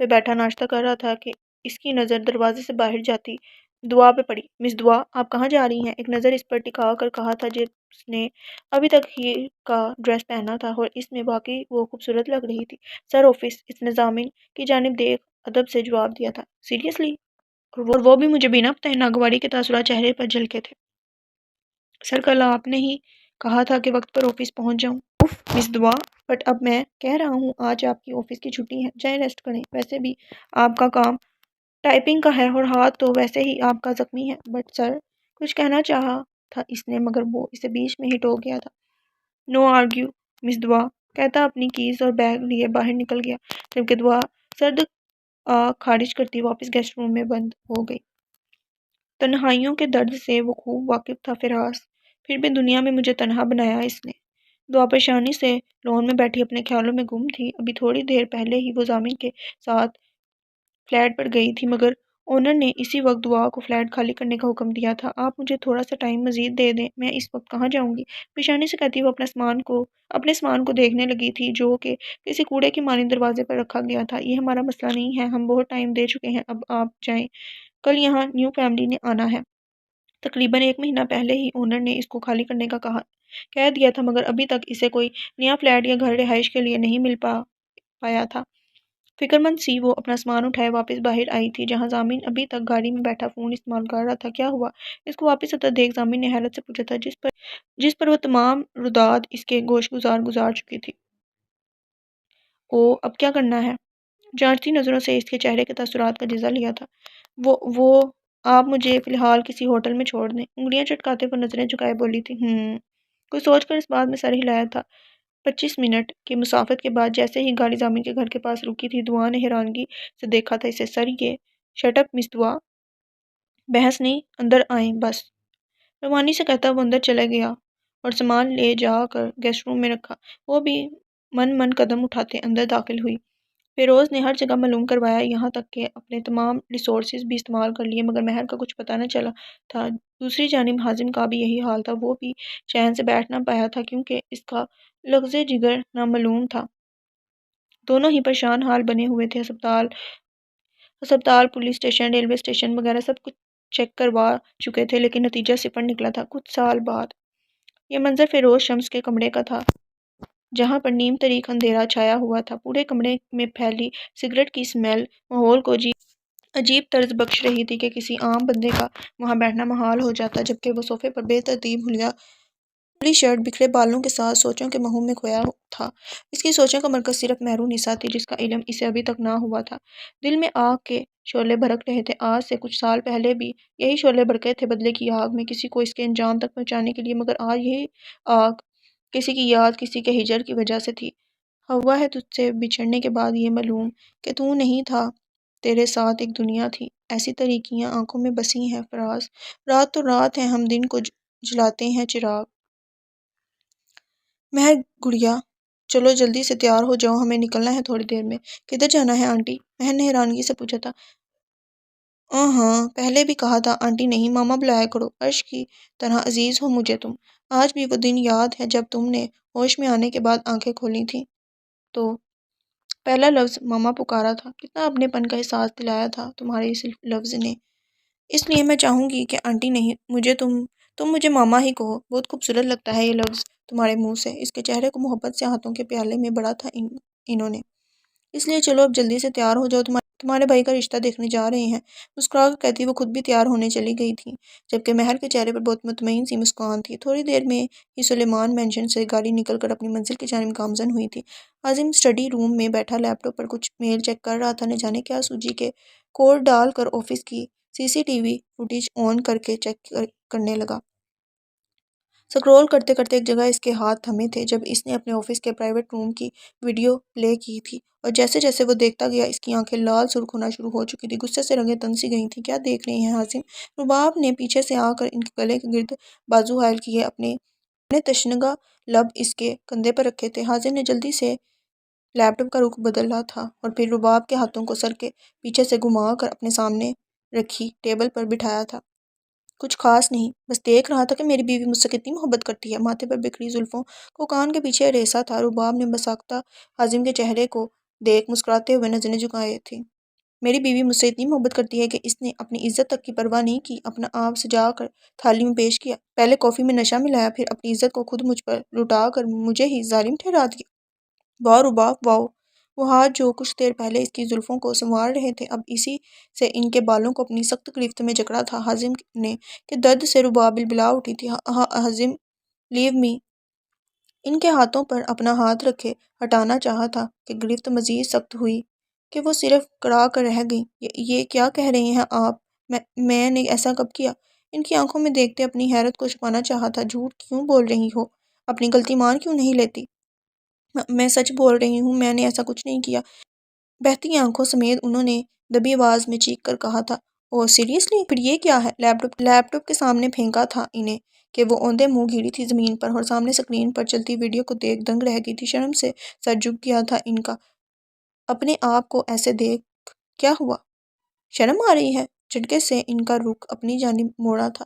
پہ بیٹھا ناشتہ کر رہا تھا کہ اس کی نظر دروازے سے باہر جاتی دعا پہ پڑی۔ مس دعا، آپ کہاں جا رہی ہیں؟ ایک نظر اس پر ٹکا کر کہا تھا جس نے ابھی تک ہی کا ڈریس پہنا تھا اور اس میں واقعی وہ خوبصورت لگ رہی تھی۔ سر آفس، اس نے ضامن کی جانب دیکھ ادب سے جواب دیا تھا۔ سیریسلی؟ اور وہ بھی مجھے بنا بتائے؟ ناگواری کے تاثرات چہرے پر جھلکے تھے۔ سر کل آپ نے ہی کہا تھا کہ وقت پر آفس پہنچ جاؤں۔ اف مس دعا، بٹ اب میں کہہ رہا ہوں آج آپ کی آفس کی چھٹی ہے، جائیں ریسٹ کریں۔ ویسے بھی آپ کا کام ٹائپنگ کا ہے اور ہاتھ تو ویسے ہی آپ کا زخمی ہے۔ بٹ سر، کچھ کہنا چاہا تھا اس نے مگر وہ اسے بیچ میں ہی ٹوک گیا تھا۔ نو آرگیو مس دعا، کہتا اپنی کیز اور بیگ لیے باہر نکل گیا، جبکہ دعا سرد خارج کرتی واپس گیسٹ روم میں بند ہو گئی۔ تنہائیوں کے درد سے وہ خوب واقف تھا فراز، پھر بھی دنیا میں مجھے تنہا بنایا اس نے۔ دعا پریشانی سے لون میں بیٹھی اپنے خیالوں میں گم تھی۔ ابھی تھوڑی دیر پہلے ہی وہ ضامن کے ساتھ فلیٹ پر گئی تھی مگر اونر نے اسی وقت دعا کو فلیٹ خالی کرنے کا حکم دیا تھا۔ آپ مجھے تھوڑا سا ٹائم مزید دے دیں، میں اس وقت کہاں جاؤں گی؟ پریشانی سے کہتی وہ اپنے سامان کو دیکھنے لگی تھی جو کہ کسی کوڑے کی مانند دروازے پر رکھا گیا تھا۔ یہ ہمارا مسئلہ نہیں ہے، ہم بہت ٹائم دے چکے ہیں، اب آپ جائیں، کل یہاں نیو فیملی نے آنا ہے۔ تقریباً 1 مہینہ پہلے ہی اونر نے اس کو خالی کرنے کا کہہ دیا تھا مگر ابھی تک اسے کوئی نیا فلیٹ یا گھر رہائش کے لیے نہیں مل پایا تھا۔ فکر مند سی وہ اپنا سامان اٹھائے واپس باہر آئی تھی جہاں ضامن ابھی تک گاڑی میں بیٹھا فون استعمال کر رہا تھا۔ کیا ہوا؟ اس کو واپس آتا دیکھ ضامن نے حیرت سے پوچھا تھا جس پر وہ تمام رداد اس کے گوش گزار چکی تھی۔ اب کیا کرنا ہے؟ جانچتی نظروں سے اس کے چہرے کے تاثرات کا جائزہ لیا تھا۔ وہ آپ مجھے فی الحال کسی ہوٹل میں چھوڑ دیں، انگلیاں چٹکاتے پر نظریں جھکائے بولی تھی۔ کوئی سوچ کر اس بات میں سر ہلایا تھا۔ 25 منٹ کی مسافت کے بعد جیسے ہی گاڑی ضامن کے گھر کے پاس رکی تھی، دعا نے حیرانگی سے دیکھا تھا اسے۔ سر یہ شٹ اپ مس دعا، بحث نہیں، اندر آئیں بس، روانی سے کہتا وہ اندر چلے گیا اور سامان لے جا کر گیسٹ روم میں رکھا۔ وہ بھی من قدم اٹھاتے اندر داخل ہوئی۔ فیروز نے ہر جگہ معلوم کروایا، یہاں تک کہ اپنے تمام ریسورسز بھی استعمال کر لیے مگر مہر کا کچھ پتہ نہ چلا تھا۔ دوسری جانب حازم کا بھی یہی حال تھا، وہ بھی چین سے بیٹھ نہ پایا تھا کیونکہ اس کا لغز جگر نامعلوم تھا۔ دونوں ہی پریشان حال بنے ہوئے تھے۔ ہسپتال، پولیس اسٹیشن، ریلوے اسٹیشن وغیرہ سب کچھ چیک کروا چکے تھے لیکن نتیجہ صفر نکلا تھا۔ کچھ سال بعد یہ منظر فیروز شمس کے کمرے کا تھا جہاں پر نیم تاریک اندھیرا چھایا ہوا تھا۔ پورے کمرے میں پھیلی سگریٹ کی سمیل ماحول کو عجیب طرز بخش رہی تھی کہ کسی عام بندے کا وہاں بیٹھنا محال ہو جاتا، جبکہ وہ صوفے پر بے ترتیب حلیہ کھلی شرٹ بکھرے بالوں کے ساتھ سوچوں کے مہم میں کھویا تھا۔ اس کی سوچوں کا مرکز صرف مہرو نساء تھی جس کا علم اسے ابھی تک نہ ہوا تھا۔ دل میں آگ کے شعلے بھڑک رہے تھے۔ آج سے کچھ سال پہلے بھی یہی شعلے بھڑکے تھے بدلے کی آگ میں کسی کو اس کے انجام تک پہنچانے کے لیے، مگر آج یہی آگ کسی کی یاد، کسی کے ہجر کی وجہ سے تھی۔ ہوا ہے تجھ سے بچھڑنے کے بعد یہ معلوم کہ تو نہیں تھا، تیرے ساتھ ایک دنیا تھی، ایسی تاریکیاں آنکھوں میں بسی ہیں فراز، رات تو رات ہے ہم دن کو جلاتے ہیں چراغ۔ مہر گڑیا چلو جلدی سے تیار ہو جاؤ، ہمیں نکلنا ہے تھوڑی دیر میں۔ کدھر جانا ہے آنٹی؟ مہر نے حیرانگی سے پوچھا تھا۔ ہاں پہلے بھی کہا تھا آنٹی نہیں ماما بلایا کرو، عرش کی طرح عزیز ہو مجھے تم۔ آج بھی وہ دن یاد ہے جب تم نے ہوش میں آنے کے بعد آنکھیں کھولی تھیں تو پہلا لفظ ماما پکارا تھا۔ کتنا اپنے پن کا احساس دلایا تھا تمہارے اس لفظ نے۔ اس لیے میں چاہوں گی کہ آنٹی نہیں، تم مجھے ماما ہی کہو، بہت خوبصورت لگتا ہے یہ لفظ تمہارے منہ سے۔ اس کے چہرے کو محبت سے ہاتھوں کے پیالے میں بڑھا تھا انہوں نے۔ اس لیے چلو اب جلدی سے تیار ہو جاؤ، تمہارے بھائی کا رشتہ دیکھنے جا رہے ہیں۔ مسکرا کر کہتی وہ خود بھی تیار ہونے چلی گئی تھی جبکہ مہر کے چہرے پر بہت مطمئن سی مسکان تھی۔ تھوڑی دیر میں ہی سلیمان مینشن سے گاڑی نکل کر اپنی منزل کی جانب گامزن ہوئی تھی۔ عظیم اسٹڈی روم میں بیٹھا لیپ ٹاپ پر کچھ میل چیک کر رہا تھا، نہ جانے کیا سوچی کے کوڈ ڈال کر آفس کی CCTV فوٹیج آن کر کے چیک کرنے لگا۔ سکرول کرتے کرتے ایک جگہ اس کے ہاتھ تھمے تھے جب اس نے اپنے آفس کے پرائیویٹ روم کی ویڈیو پلے کی تھی، اور جیسے جیسے وہ دیکھتا گیا اس کی آنکھیں لال سرخ ہونا شروع ہو چکی تھی، غصے سے رنگیں تن سی گئی تھیں۔ کیا دیکھ رہے ہیں حازم؟ رباب نے پیچھے سے آ کر ان کے گلے کے گرد بازو حائل کیے، اپنے تشنگا لب اس کے کندھے پر رکھے تھے۔ حازم نے جلدی سے لیپ ٹاپ کا رخ بدلا تھا اور پھر رباب کے ہاتھوں کو سر کے پیچھے سے گھما کر اپنے سامنے رکھی ٹیبل پر بٹھایا تھا۔ کچھ خاص نہیں، بس دیکھ رہا تھا کہ میری بیوی مجھ سے کتنی محبت کرتی ہے۔ ماتھے پر بکھری زلفوں کو کان کے پیچھے ریسا تھا۔ رباب نے بساختہ حازم کے چہرے کو دیکھ مسکراتے ہوئے نظریں جھکائے تھی۔ میری بیوی مجھ سے اتنی محبت کرتی ہے کہ اس نے اپنی عزت تک کی پرواہ نہیں کی، اپنا آپ سجا کر تھالی میں پیش کیا، پہلے کافی میں نشہ ملایا، پھر اپنی عزت کو خود مجھ پر لٹا کر مجھے ہی ظالم ٹھہرا دیا۔ واہ رباب واہ! وہ ہاتھ جو کچھ دیر پہلے اس کی زلفوں کو سنوار رہے تھے اب اسی سے ان کے بالوں کو اپنی سخت گرفت میں جکڑا تھا حازم نے کہ درد سے رباب بلبلا اٹھی تھی۔ حازم لیو می! ان کے ہاتھوں پر اپنا ہاتھ رکھے ہٹانا چاہا تھا کہ گرفت مزید سخت ہوئی کہ وہ صرف کڑا کر رہ گئی۔ یہ کیا کہہ رہے ہیں آپ؟ میں نے ایسا کب کیا؟ ان کی آنکھوں میں دیکھتے اپنی حیرت کو چھپانا چاہا تھا۔ جھوٹ کیوں بول رہی ہو؟ اپنی غلطی مان کیوں نہیں لیتی؟ میں سچ بول رہی ہوں، میں نے ایسا کچھ نہیں کیا، بہتی آنکھوں سمیت انہوں نے دبی آواز میں چیخ کر کہا تھا۔ اوہ سیریسلی؟ پھر یہ کیا ہے؟ لیپ ٹاپ کے سامنے پھینکا تھا انہیں کہ وہ اوندے منہ گھیری تھی زمین پر اور سامنے سکرین پر چلتی ویڈیو کو دیکھ دنگ رہ گئی تھی۔ شرم سے سر جھک گیا تھا ان کا اپنے آپ کو ایسے دیکھ۔ کیا ہوا؟ شرم آ رہی ہے؟ جھٹکے سے ان کا رخ اپنی جانب موڑا تھا۔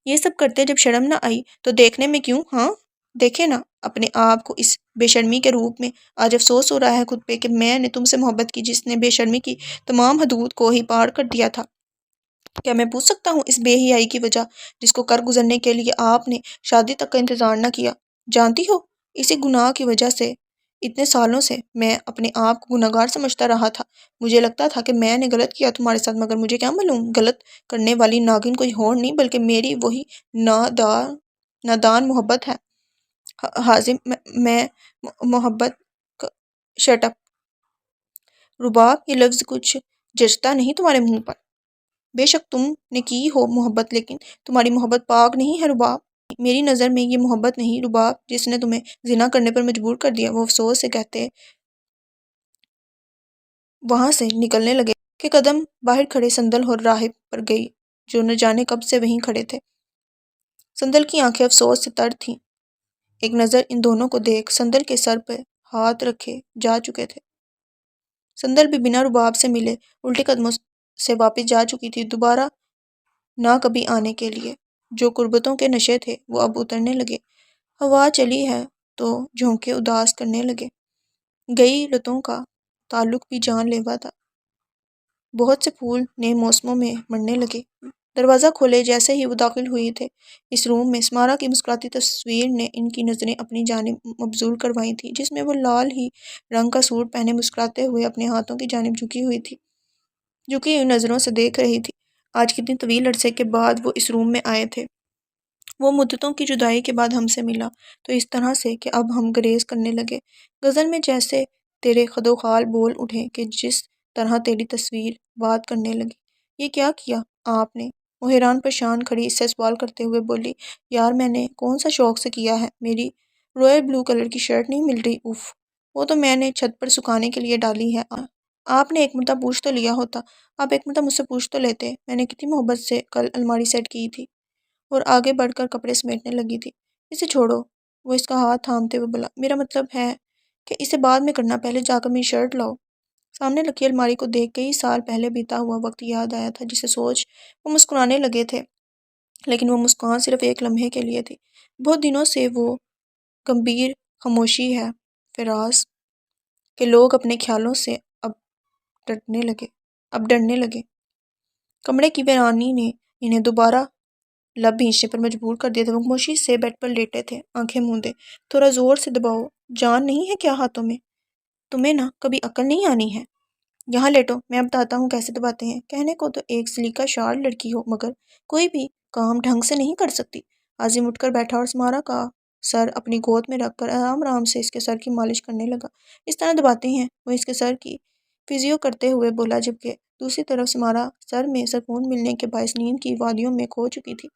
یہ سب کرتے جب شرم نہ آئی تو دیکھنے میں کیوں؟ ہاں دیکھے نا اپنے آپ کو اس بے شرمی کے روپ میں۔ آج افسوس ہو رہا ہے خود پہ کہ میں نے تم سے محبت کی جس نے بے شرمی کی تمام حدود کو ہی پار کر دیا تھا۔ کیا میں پوچھ سکتا ہوں اس بے حیائی کی وجہ جس کو کر گزرنے کے لیے آپ نے شادی تک کا انتظار نہ کیا؟ جانتی ہو اسی گناہ کی وجہ سے اتنے سالوں سے میں اپنے آپ کو گناہگار سمجھتا رہا تھا۔ مجھے لگتا تھا کہ میں نے غلط کیا تمہارے ساتھ، مگر مجھے کیا معلوم غلط کرنے والی ناگن کوئی اور نہیں بلکہ میری وہی نادان محبت ہے۔ حازم میں محبت شٹ اپ رباب! یہ لفظ کچھ جچتا نہیں تمہارے منہ پر۔ بے شک تم نے کی ہو محبت لیکن تمہاری محبت پاک نہیں ہے رباب۔ میری نظر میں یہ محبت نہیں رباب جس نے تمہیں زنا کرنے پر مجبور کر دیا۔ وہ افسوس سے کہتے وہاں سے نکلنے لگے کہ قدم باہر کھڑے سندل اور راہب پر گئی جو نہ جانے کب سے وہیں کھڑے تھے۔ سندل کی آنکھیں افسوس سے تر تھیں۔ ایک نظر ان دونوں کو دیکھ سندل کے سر پہ ہاتھ رکھے جا چکے تھے۔ سندل بھی بنا رباب سے ملے الٹے قدموں سے واپس جا چکی تھی، دوبارہ نہ کبھی آنے کے لیے۔ جو قربتوں کے نشے تھے وہ اب اترنے لگے۔ ہوا چلی ہے تو جھونکے اداس کرنے لگے۔ گئی رتوں کا تعلق بھی جان لیوا تھا۔ بہت سے پھول نئے موسموں میں مرنے لگے۔ دروازہ کھولے جیسے ہی وہ داخل ہوئی تھے اس روم میں، سمارا کی مسکراتی تصویر نے ان کی نظریں اپنی جانب مبذول کروائی تھیں جس میں وہ لال ہی رنگ کا سوٹ پہنے مسکراتے ہوئے اپنے ہاتھوں کی جانب جھکی ہوئی تھی، جھکی ہوئی نظروں سے دیکھ رہی تھی۔ آج کتنی طویل عرصے کے بعد وہ اس روم میں آئے تھے۔ وہ مدتوں کی جدائی کے بعد ہم سے ملا تو اس طرح سے کہ اب ہم گریز کرنے لگے۔ غزل میں جیسے تیرے خد و خال بول اٹھے کہ جس طرح تیری تصویر بات کرنے لگی۔ یہ کیا کیا آپ نے؟ وہ حیران پریشان کھڑی اس سے سوال کرتے ہوئے بولی، یار میں نے کون سا شوق سے کیا ہے؟ میری رویل بلو کلر کی شرٹ نہیں مل رہی؟ اف، وہ تو میں نے چھت پر سکھانے کے لیے ڈالی ہے۔ آپ نے ایک مرتبہ پوچھ تو لیا ہوتا، آپ ایک مرتبہ مجھ سے پوچھ تو لیتے، میں نے کتنی محبت سے کل الماری سیٹ کی تھی۔ اور آگے بڑھ کر کپڑے سمیٹنے لگی تھی۔ اسے چھوڑو، وہ اس کا ہاتھ تھامتے ہوئے بولا، میرا مطلب ہے کہ اسے بعد میں کرنا، پہلے جا کر میری شرٹ لاؤ۔ سامنے رکھی الماری کو دیکھ کئی سال پہلے بیتا ہوا وقت یاد آیا تھا جسے سوچ وہ مسکرانے لگے تھے، لیکن وہ مسکان صرف ایک لمحے کے لیے تھی۔ بہت دنوں سے وہ گمبھیر خاموشی ہے فراز کہ لوگ اپنے خیالوں سے اب ڈرنے لگے۔ کمرے کی ویرانی نے انہیں دوبارہ لب بھینچنے پر مجبور کر دیا تھا۔ وہ خاموشی سے بیڈ پر لیٹے تھے، آنکھیں موندے۔ تھوڑا زور سے دباؤ، جان نہیں ہے کیا ہاتھوں میں؟ تمہیں نا کبھی عقل نہیں آنی ہے۔ یہاں لیٹو، میں بتاتا ہوں کیسے دباتے ہیں۔ کہنے کو تو ایک سلیقہ شار لڑکی ہو مگر کوئی بھی کام ڈھنگ سے نہیں کر سکتی۔ عظیم اٹھ کر بیٹھا اور سمارا کا سر اپنی گود میں رکھ کر آرام آرام سے اس کے سر کی مالش کرنے لگا۔ اس طرح دباتے ہیں، وہ اس کے سر کی فزیو کرتے ہوئے بولا جبکہ دوسری طرف سمارا سر میں سکون ملنے کے باعث نیند کی وادیوں میں کھو چکی تھی۔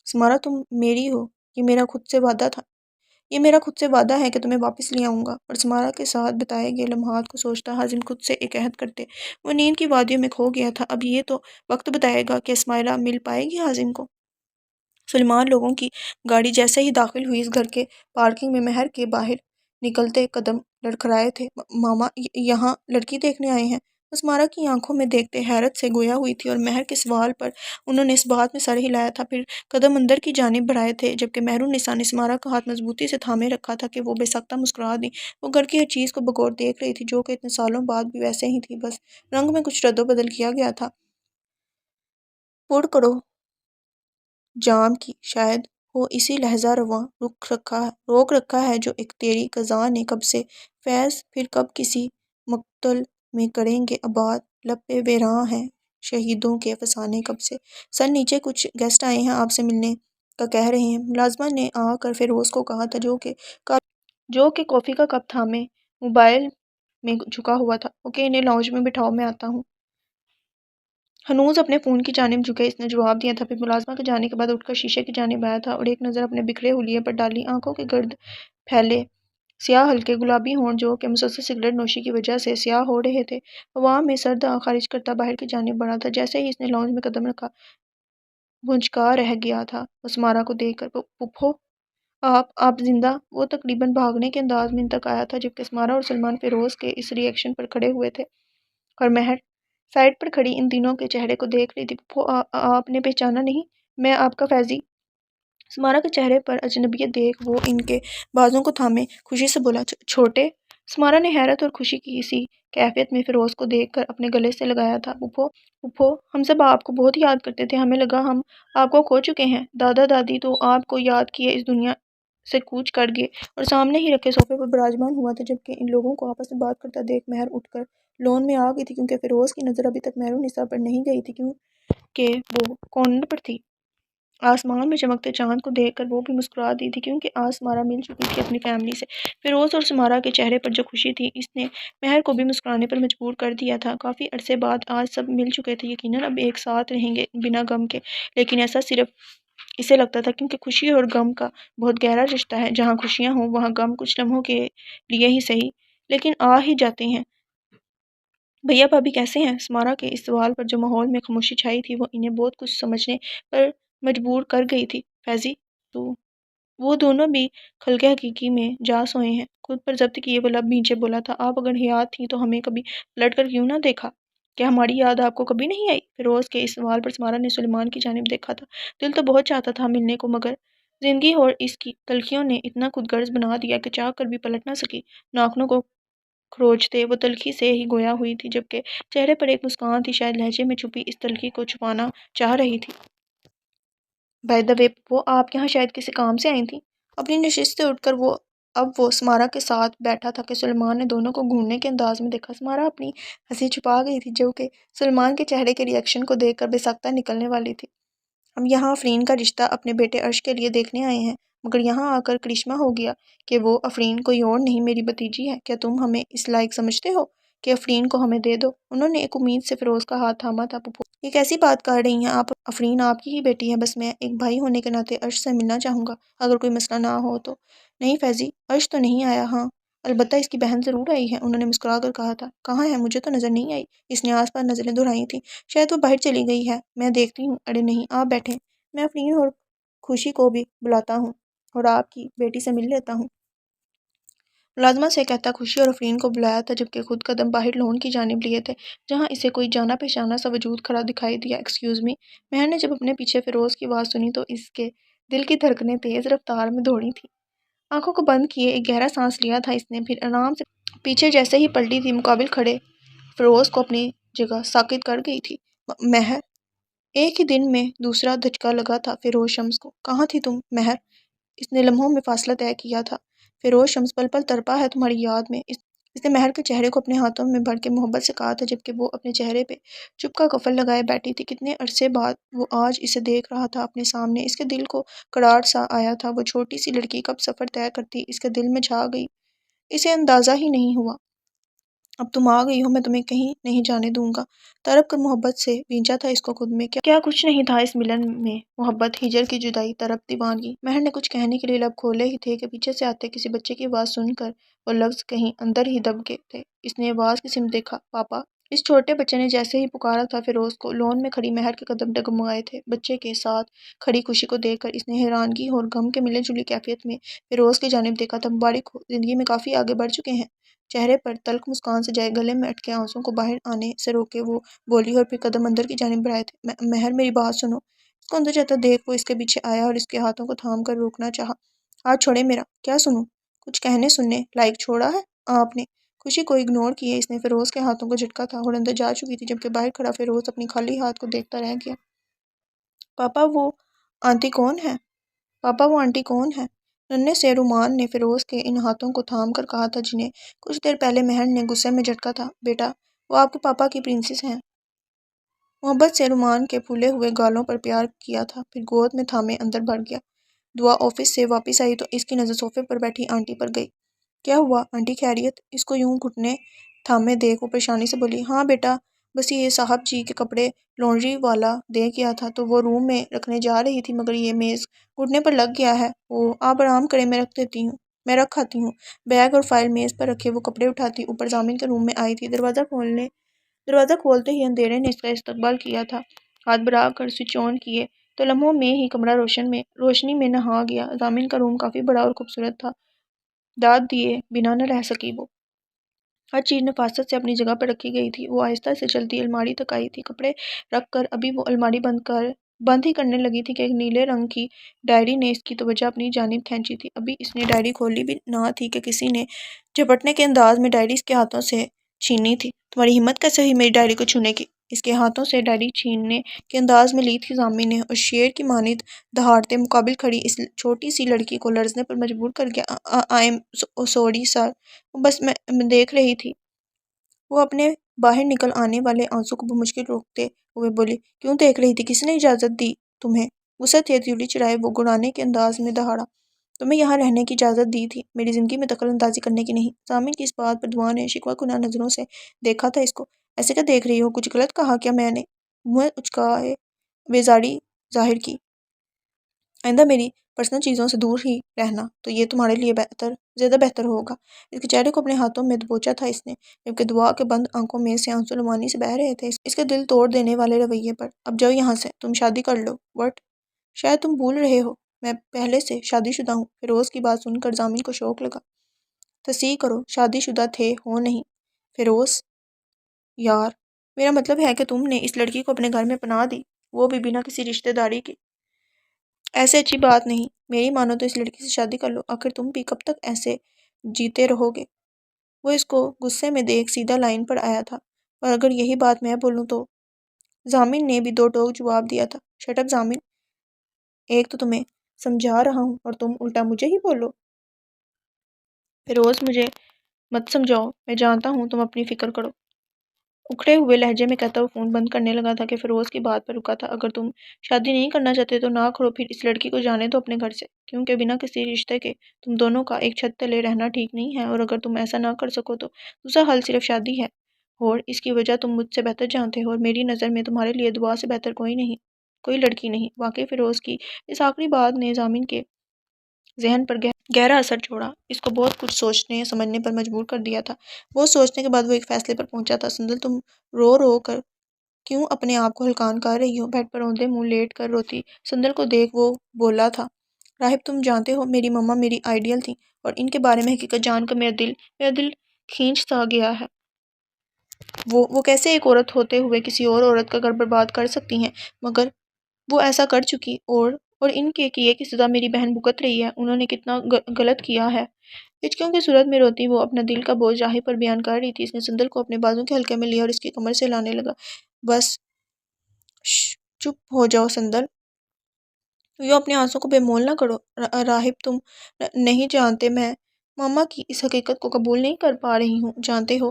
سمارا تم میری ہو، یہ میرا خود سے وعدہ تھا۔ یہ میرا خود سے وعدہ ہے کہ تمہیں واپس لے آؤں گا۔ اور سمارا کے ساتھ بتائے گئے لمحات کو سوچتا حازم خود سے ایک عہد کرتے وہ نیند کی وادیوں میں کھو گیا تھا۔ اب یہ تو وقت بتائے گا کہ اسمائیلہ مل پائے گی حازم کو۔ سلیمان لوگوں کی گاڑی جیسے ہی داخل ہوئی اس گھر کے پارکنگ میں مہر کے باہر نکلتے قدم لڑکھڑائے تھے۔ ماما یہاں لڑکی دیکھنے آئے ہیں؟ اسمارا کی آنکھوں میں دیکھتے حیرت سے گویا ہوئی تھی اور مہر کے سوال پر انہوں نے اس بات میں سر ہلایا تھا، پھر قدم اندر کی جانب بڑھائے تھے، جبکہ مہر النساء نے اسمارا کا ہاتھ مضبوطی سے تھامے رکھا تھا کہ وہ بے سختہ مسکرا دی۔ وہ گھر کی ہر چیز کو بغور دیکھ رہی تھی، جو کہ اتنے سالوں بعد بھی ویسے ہی تھی، بس رنگ میں کچھ رد و بدل کیا گیا تھا۔ پڑ کرو جام کی شاید ہو اسی لحظہ رواں روک رکھا ہے جو ایک تیری قضا نے کب سے فیض پھر کب کسی مقتل میں کریں گے آباد لب پہ ویراں ہیں شہیدوں کے فسانے کب سے۔ سر نیچے کچھ گیسٹ آئے ہیں، آپ سے ملنے کا کہہ رہے ہیں، ملازمہ نے آ کر فیروز کو کہا تھا جو کہ کافی کا کپ تھامے موبائل میں جھکا ہوا تھا۔ اوکے، انہیں لاؤنج میں بٹھاؤ، میں آتا ہوں۔ ہنوز اپنے فون کی جانب جھکے اس نے جواب دیا تھا، پھر ملازمہ کے جانے کے بعد اٹھ کر شیشے کی جانب آیا تھا اور ایک نظر اپنے بکھرے حلیے پر ڈالی۔ آنکھوں کے گرد پھیلے سیاہ ہلکے گلابی ہونٹ جو کہ مسلسل سگریٹ نوشی کی وجہ سے سیاہ ہو رہے تھے، ہوا میں سرد خارج کرتا باہر کی جانب بڑھا تھا۔ جیسے ہی اس نے لاؤنج میں قدم رکھا، بھونچکا رہ گیا تھا اسمارا کو دیکھ کر۔ پھپھو آپ زندہ؟ وہ تقریباً بھاگنے کے انداز میں ان تک آیا تھا، جبکہ اسمارا اور سلمان فیروز کے اس ری ایکشن پر کھڑے ہوئے تھے، اور مہر سائڈ پر کھڑی ان تینوں کے چہرے کو دیکھ رہی تھی۔ پھپھو آپ نے پہچانا نہیں؟ میں آپ کا فیضی۔ اسمارا کے چہرے پر اجنبیت دیکھ وہ ان کے بازوں کو تھامے خوشی سے بولا، چھوٹے؟ اسمارا نے حیرت اور خوشی کی اسی کیفیت میں فیروز کو دیکھ کر اپنے گلے سے لگایا تھا۔ پھپھو ہم سب آپ کو بہت یاد کرتے تھے، ہمیں لگا ہم آپ کو کھو چکے ہیں۔ دادا دادی تو آپ کو یاد کیے اس دنیا سے کوچ کر گئے، اور سامنے ہی رکھے صوفے پر براجمان ہوا تھا، جبکہ ان لوگوں کو آپس میں بات کرتا دیکھ مہر اٹھ کر لون میں آ گئی تھی، کیونکہ فیروز کی نظر ابھی تک مہر النساء پر نہیں گئی تھی، کیونکہ وہ کارنر پر تھی۔ آسمان میں چمکتے چاند کو دیکھ کر وہ بھی مسکرا دی تھی، کیونکہ آج اسمارا مل چکی تھی اپنی فیملی سے۔ فیروز اور اسمارا کے چہرے پر جو خوشی تھی، اس نے مہر کو بھی مسکرانے پر مجبور کر دیا تھا۔ کافی عرصے بعد آج سب مل چکے تھے، یقیناً اب ایک ساتھ رہیں گے بنا غم کے، لیکن ایسا صرف اسے لگتا تھا کیونکہ خوشی اور غم کا بہت گہرا رشتہ ہے۔ جہاں خوشیاں ہوں وہاں غم کچھ لمحوں کے لیے ہی صحیح، لیکن آ ہی جاتے ہیں۔ بھیا بھابھی کیسے ہیں؟ اسمارا کے اس سوال پر جو ماحول میں خاموشی چھائی تھی، وہ انہیں بہت کچھ سمجھنے پر مجبور کر گئی تھی۔ فیضی تو وہ دونوں بھی خلق حقیقی میں جا سوئے ہیں۔ خود پر ضبط کیے وہ لب بھینچے بولا تھا، آپ اگر حیات تھیں تو ہمیں کبھی پلٹ کر کیوں نہ دیکھا؟ کیا ہماری یاد آپ کو کبھی نہیں آئی؟ فیروز کے اس سوال پر اسمارا نے سلیمان کی جانب دیکھا تھا۔ دل تو بہت چاہتا تھا ملنے کو، مگر زندگی اور اس کی تلخیوں نے اتنا خود غرض بنا دیا کہ چاہ کر بھی پلٹ نہ سکی۔ ناخنوں کو کھروچتے وہ تلخی سے ہی گویا ہوئی تھی، جبکہ چہرے پر ایک مسکان تھی، شاید لہجے میں چھپی اس تلخی کو چھپانا چاہ رہی تھی۔ بائی دی وے پھپھو، آپ یہاں شاید کسی کام سے آئی تھیں؟ اپنی نشست سے اٹھ کر اب وہ اسمارا کے ساتھ بیٹھا تھا کہ سلیمان نے دونوں کو گھورنے کے انداز میں دیکھا۔ اسمارا اپنی ہنسی چھپا گئی تھی، جو کہ سلیمان کے چہرے کے ری ایکشن کو دیکھ کر بے سختہ نکلنے والی تھی۔ ہم یہاں آفرین کا رشتہ اپنے بیٹے عرش کے لیے دیکھنے آئے ہیں، مگر یہاں آ کر کرشمہ ہو گیا کہ وہ آفرین کوئی اور نہیں، میری بھتیجی ہے۔ کیا تم ہمیں اس لائق سمجھتے ہو کہ آفرین کو ہمیں دے دو؟ انہوں نے ایک امید سے فیروز کا ہاتھ تھاما تھا۔ پھپھو یہ کیسی بات کر رہی ہیں آپ؟ آفرین آپ کی ہی بیٹی ہے، بس میں ایک بھائی ہونے کے ناطے عرش سے ملنا چاہوں گا، اگر کوئی مسئلہ نہ ہو تو۔ نہیں فیضی، عرش تو نہیں آیا۔ ہاں البتہ اس کی بہن ضرور آئی ہے، انہوں نے مسکرا کر کہا تھا۔ کہاں ہے؟ مجھے تو نظر نہیں آئی۔ اس نے آس پاس نظریں دہرائی تھیں، شاید وہ باہر چلی گئی ہے، میں دیکھتی ہوں۔ ارے نہیں، آپ بیٹھیں، میں آفرین اور خوشی کو بھی بلاتا ہوں اور آپ کی بیٹی سے مل لیتا ہوں۔ ملازمہ سے کہتا خوشی اور آفرین کو بلایا تھا، جبکہ خود قدم باہر لون کی جانب لیے تھے، جہاں اسے کوئی جانا پہچانا سا وجود کھڑا دکھائی دیا۔ Excuse me. مہر نے جب اپنے پیچھے فیروز کی آواز سنی تو اس کے دل کی دھڑکنیں تیز رفتار میں دوڑی تھیں۔ آنکھوں کو بند کیے ایک گہرا سانس لیا تھا اس نے، پھر آرام سے پیچھے جیسے ہی پلٹی تھی، مقابل کھڑے فیروز کو اپنی جگہ ساکت کر گئی تھی۔ مہر ایک ہی دن میں دوسرا دھچکا لگا تھا فیروز شمس کو۔ کہاں تھی تم مہر؟ اس نے لمحوں میں فاصلہ طے کیا تھا۔ فیروز شمس پل پل تڑپا ہے تمہاری یاد میں، اس نے مہر کے چہرے کو اپنے ہاتھوں میں بھر کے محبت سے کہا تھا، جبکہ وہ اپنے چہرے پہ چپ کا کفل لگائے بیٹھی تھی۔ کتنے عرصے بعد وہ آج اسے دیکھ رہا تھا اپنے سامنے، اس کے دل کو کراڑ سا آیا تھا۔ وہ چھوٹی سی لڑکی کب سفر طے کرتی اس کے دل میں چھا گئی، اسے اندازہ ہی نہیں ہوا۔ اب تم آ گئی ہو، میں تمہیں کہیں نہیں جانے دوں گا۔ تڑپ کر محبت سے بھینچا تھا اس کو خود میں، کیا کچھ نہیں تھا اس ملن میں، محبت، ہجر کی جدائی، تڑپ، دیوانگی۔ مہر نے کچھ کہنے کے لیے لب کھولے ہی تھے کہ پیچھے سے آتے کسی بچے کی آواز سن کر وہ لفظ کہیں اندر ہی دب گئے تھے۔ اس نے آواز کی سمت دیکھا، پاپا! اس چھوٹے بچے نے جیسے ہی پکارا تھا فیروز کو، لون میں کھڑی مہر کے قدم ڈگمگائے تھے۔ بچے کے ساتھ کھڑی خوشی کو دیکھ کر اس نے حیرانگی اور غم کے ملی جلی کیفیت میں فیروز کی جانب دیکھا تھا۔ مبارک ہو، زندگی میں کافی آگے بڑھ چکے ہیں۔ چہرے پر تلخ مسکان سجائے، گلے میں اٹکے آنسوؤں کو باہر آنے سے روکے وہ بولی اور پھر قدم اندر کی جانب بڑھائے تھے۔ مہر میری بات سنو۔ اس کو اندر جاتا دیکھ وہ اس کے پیچھے آیا اور اس کے ہاتھوں کو تھام کر روکنا چاہا۔ ہاتھ چھوڑے میرا۔ کیا سنوں؟ کچھ کہنے سننے لائق چھوڑا ہے آپ نے؟ خوشی کو اگنور کیے اس نے فیروز کے ہاتھوں کو جھٹکا تھا اور اندر جا چکی تھی جبکہ باہر کھڑا فیروز اپنی خالی ہاتھ کو دیکھتا رہ گیا۔ پاپا وہ آنٹی کون ہے؟ پاپا وہ آنٹی کون ہے؟ ننھے سے رومان نے فیروز کے ان ہاتھوں کو تھام کر کہا تھا جنہیں کچھ دیر پہلے مہر نے غصے میں جھٹکا تھا۔ بیٹا وہ آپ کے پاپا کی پرنسس ہیں۔ محبت سے رومان کے پھولے ہوئے گالوں پر پیار کیا تھا، پھر گود میں تھامے اندر بڑھ گیا۔ دعا آفس سے واپس آئی تو اس کی نظر صوفے پر بیٹھی آنٹی پر گئی۔ کیا ہوا آنٹی خیریت؟ اس کو یوں گھٹنے تھامے دیکھ وہ پریشانی سے بولی۔ ہاں بیٹا، بس یہ صاحب جی کے کپڑے لانڈری والا دے گیا تھا تو وہ روم میں رکھنے جا رہی تھی مگر یہ میز گھٹنے پر لگ گیا ہے۔ آپ آرام کریں، میں رکھ آتی ہوں۔ بیگ اور فائل میز پر رکھے وہ کپڑے اٹھاتی اوپر ضامن کے روم میں آئی تھی۔ دروازہ کھولتے ہی اندھیرے نے اس کا استقبال کیا تھا۔ ہاتھ بڑھا کر سوئچ آن کیے تو لمحوں میں ہی کمرہ روشنی میں نہا گیا۔ ضامن کا روم کافی بڑا اور خوبصورت تھا۔ داد دیے بنا نہ رہ سکی وہ۔ ہر چیز نفاست سے اپنی جگہ پر رکھی گئی تھی۔ وہ آہستہ سے چلتی الماری تک آئی تھی، کپڑے رکھ کر ابھی وہ الماری بند ہی کرنے لگی تھی کہ ایک نیلے رنگ کی ڈائری نے اس کی توجہ اپنی جانب کھینچی تھی۔ ابھی اس نے ڈائری کھولی بھی نہ تھی کہ کسی نے جھپٹنے کے انداز میں ڈائری اس کے ہاتھوں سے چھینی تھی۔ تمہاری ہمت کیسے ہوئی میری ڈائری کو چھونے کی؟ اس کے ہاتھوں سے ڈائری چھیننے کے انداز میں لی تھی ضامن نے اور شیر کی مانند دہاڑتے مقابل کھڑی اس چھوٹی سی لڑکی کو لرزنے پر مجبور کر کے آئی ایم سوری سر، بس میں دیکھ رہی تھی۔ وہ اپنے باہر نکل آنے والے آنسو کو بمشکل روکتے ہوئے بولی۔ کیوں دیکھ رہی تھی؟ کس نے اجازت دی تمہیں؟ غصہ تیز تیولی چڑھائے وہ گڑانے کے انداز میں دہاڑا۔ تمہیں یہاں رہنے کی اجازت دی تھی، میری زندگی میں دخل اندازی کرنے کی نہیں۔ ضامن کی اس بات پر دعا نے شکوہ کناں نظروں سے دیکھا تھا اس کو۔ ایسے کیا دیکھ رہی ہو؟ کچھ غلط کہا کیا میں نے؟ منہ اچکائے بیزاری ظاہر کی۔ آئندہ میری پرسنل چیزوں سے دور ہی رہنا تو یہ تمہارے لیے زیادہ بہتر ہوگا۔ اس کے چہرے کو اپنے ہاتھوں میں دبوچا تھا اس نے جبکہ دعا کے بند آنکھوں میں سے آنسو روانی سے بہہ رہے تھے اس کے دل توڑ دینے والے رویے پر۔ اب جاؤ یہاں سے، تم شادی کر لو۔ وٹ؟ شاید تم بھول رہے ہو میں پہلے سے شادی شدہ ہوں۔ فیروز کی بات سن کر ضامن کو شوق لگا۔ تصحیح کرو، شادی شدہ تھے ہو نہیں؟ فیروز یار، میرا مطلب ہے کہ تم نے اس لڑکی کو اپنے گھر میں پناہ دی، وہ بھی بنا کسی رشتہ داری کے۔ ایسے اچھی بات نہیں، میری مانو تو اس لڑکی سے شادی کر لو، آخر تم بھی کب تک ایسے جیتے رہو گے؟ وہ اس کو غصے میں دیکھ سیدھا لائن پر آیا تھا۔ اور اگر یہی بات میں بولوں تو؟ ضامن نے بھی دو ٹوک جواب دیا تھا۔ شٹ اپ ضامن، ایک تو تمہیں سمجھا رہا ہوں اور تم الٹا مجھے ہی بولو۔ فیروز مجھے مت سمجھاؤ، میں جانتا ہوں تم اپنی فکر کرو۔ اکھڑے ہوئے لہجے میں کہتا وہ فون بند کرنے لگا تھا کہ فیروز کی بات پر رکا تھا۔ اگر تم شادی نہیں کرنا چاہتے تو نہ کرو، پھر اس لڑکی کو جانے دو اپنے گھر سے، کیونکہ بنا کسی رشتے کے تم دونوں کا ایک چھت تلے رہنا ٹھیک نہیں ہے، اور اگر تم ایسا نہ کر سکو تو دوسرا حل صرف شادی ہے، اور اس کی وجہ تم مجھ سے بہتر جانتے ہو، اور میری نظر میں تمہارے لیے دعا سے بہتر کوئی لڑکی نہیں۔ واقعی فیروز کی اس آخری بات نے ضامن کے ذہن پر گہرا اثر چھوڑا، اس کو بہت کچھ سوچنے سمجھنے پر مجبور کر دیا تھا۔ بہت سوچنے کے بعد وہ ایک فیصلے پر پہنچا تھا۔ سندل، تم رو رو کر کیوں اپنے آپ کو ہلکان کر رہی ہو؟ بیڈ پر اوندھے منہ لیٹ کر روتی سندل کو دیکھ وہ بولا تھا۔ راہب، تم جانتے ہو میری مما میری آئیڈیل تھیں، اور ان کے بارے میں حقیقت جان کر میرا دل کھینچ سا گیا ہے۔ وہ کیسے ایک عورت ہوتے ہوئے کسی اور عورت کا گھر برباد کر سکتی ہیں؟ مگر وہ ایسا کر چکی، اور ان کے کیے کی سزا میری بہن بھگت رہی ہے۔ انہوں نے کتنا غلط کیا ہے۔ ہچکیوں کی صورت میں روتی وہ اپنا دل کا بوجھ راہب پر بیان کر رہی تھی۔ اس نے سندل کو اپنے بازو کے حلقے میں لیا اور اس کی کمر سے ہلانے لگا۔ بس چپ ہو جاؤ سندل، یوں اپنے آنسوں کو بے مول نہ کرو۔ راہب، تم نہیں جانتے، میں ماما کی اس حقیقت کو قبول نہیں کر پا رہی ہوں۔ جانتے ہو،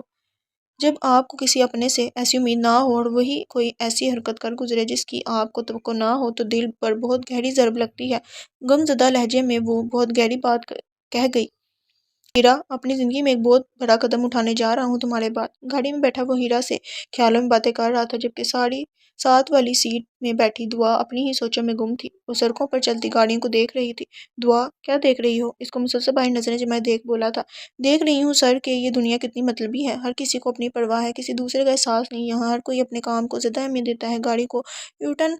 جب آپ کو کسی اپنے سے ایسی امید نہ ہو اور وہی کوئی ایسی حرکت کر گزرے جس کی آپ کو توقع نہ ہو تو دل پر بہت گہری ضرب لگتی ہے۔ غم زدہ لہجے میں وہ بہت گہری بات کہہ گئی۔ ہیرا، اپنی زندگی میں ایک بہت بڑا قدم اٹھانے جا رہا ہوں تمہارے بعد۔ گاڑی میں بیٹھا وہ ہیرا سے خیالوں میں باتیں کر رہا تھا جبکہ ساتھ والی سیٹ میں بیٹھی دعا اپنی ہی سوچوں میں گم تھی۔ وہ سڑکوں پر چلتی گاڑیوں کو دیکھ رہی تھی۔ دعا، کیا دیکھ رہی ہو؟ اس کو مسلسل باہر نظریں جمائے دیکھ بولا تھا۔ دیکھ رہی ہوں سر کہ یہ دنیا کتنی مطلبی ہے، ہر کسی کو اپنی پرواہ ہے، کسی دوسرے کا احساس نہیں، یہاں ہر کوئی اپنے کام کو زیادہ اہمیت دیتا ہے۔ گاڑی کو یو ٹرن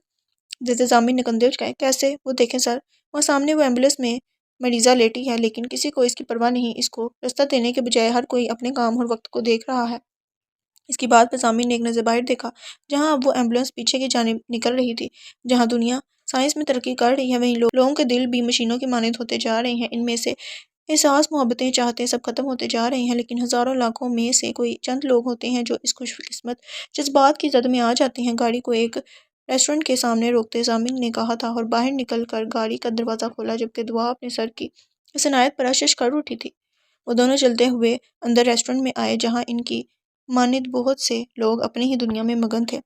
دیتے ضامن نے کندھے اچکائے۔ کیسے؟ وہ دیکھیں سر، وہاں سامنے وہ ایمبولینس میں مریضہ لیٹی ہے لیکن کسی کو اس کی پرواہ نہیں، اس کو رستہ دینے کے بجائے ہر کوئی اپنے کام اور وقت کو دیکھ رہا ہے۔ اس کی بات پر ضامن نے ایک نظر باہر دیکھا، جہاں اب وہ ایمبولینس پیچھے کی جانب نکل رہی تھی۔ جہاں دنیا سائنس میں ترقی کر رہی ہے، وہیں لوگوں کے دل بھی مشینوں کی مانند ہوتے جا رہے ہیں۔ ان میں سے احساس، محبتیں، چاہتے سب ختم ہوتے جا رہے ہیں، لیکن ہزاروں لاکھوں میں سے کوئی چند لوگ ہوتے ہیں جو اس خوش قسمت جذبات کی زد میں آ جاتے ہیں۔ گاڑی کو ایک ریسٹورنٹ کے سامنے روکتے ضامن نے کہا تھا اور باہر نکل کر گاڑی کا دروازہ کھولا، جبکہ دعا اپنے سر کی اس عنایت پر اشش کر اٹھی تھی۔ وہ دونوں چلتے ہوئے اندر ریسٹورنٹ میں آئے، جہاں ان کی مانند بہت سے لوگ اپنی ہی دنیا میں مگن تھے۔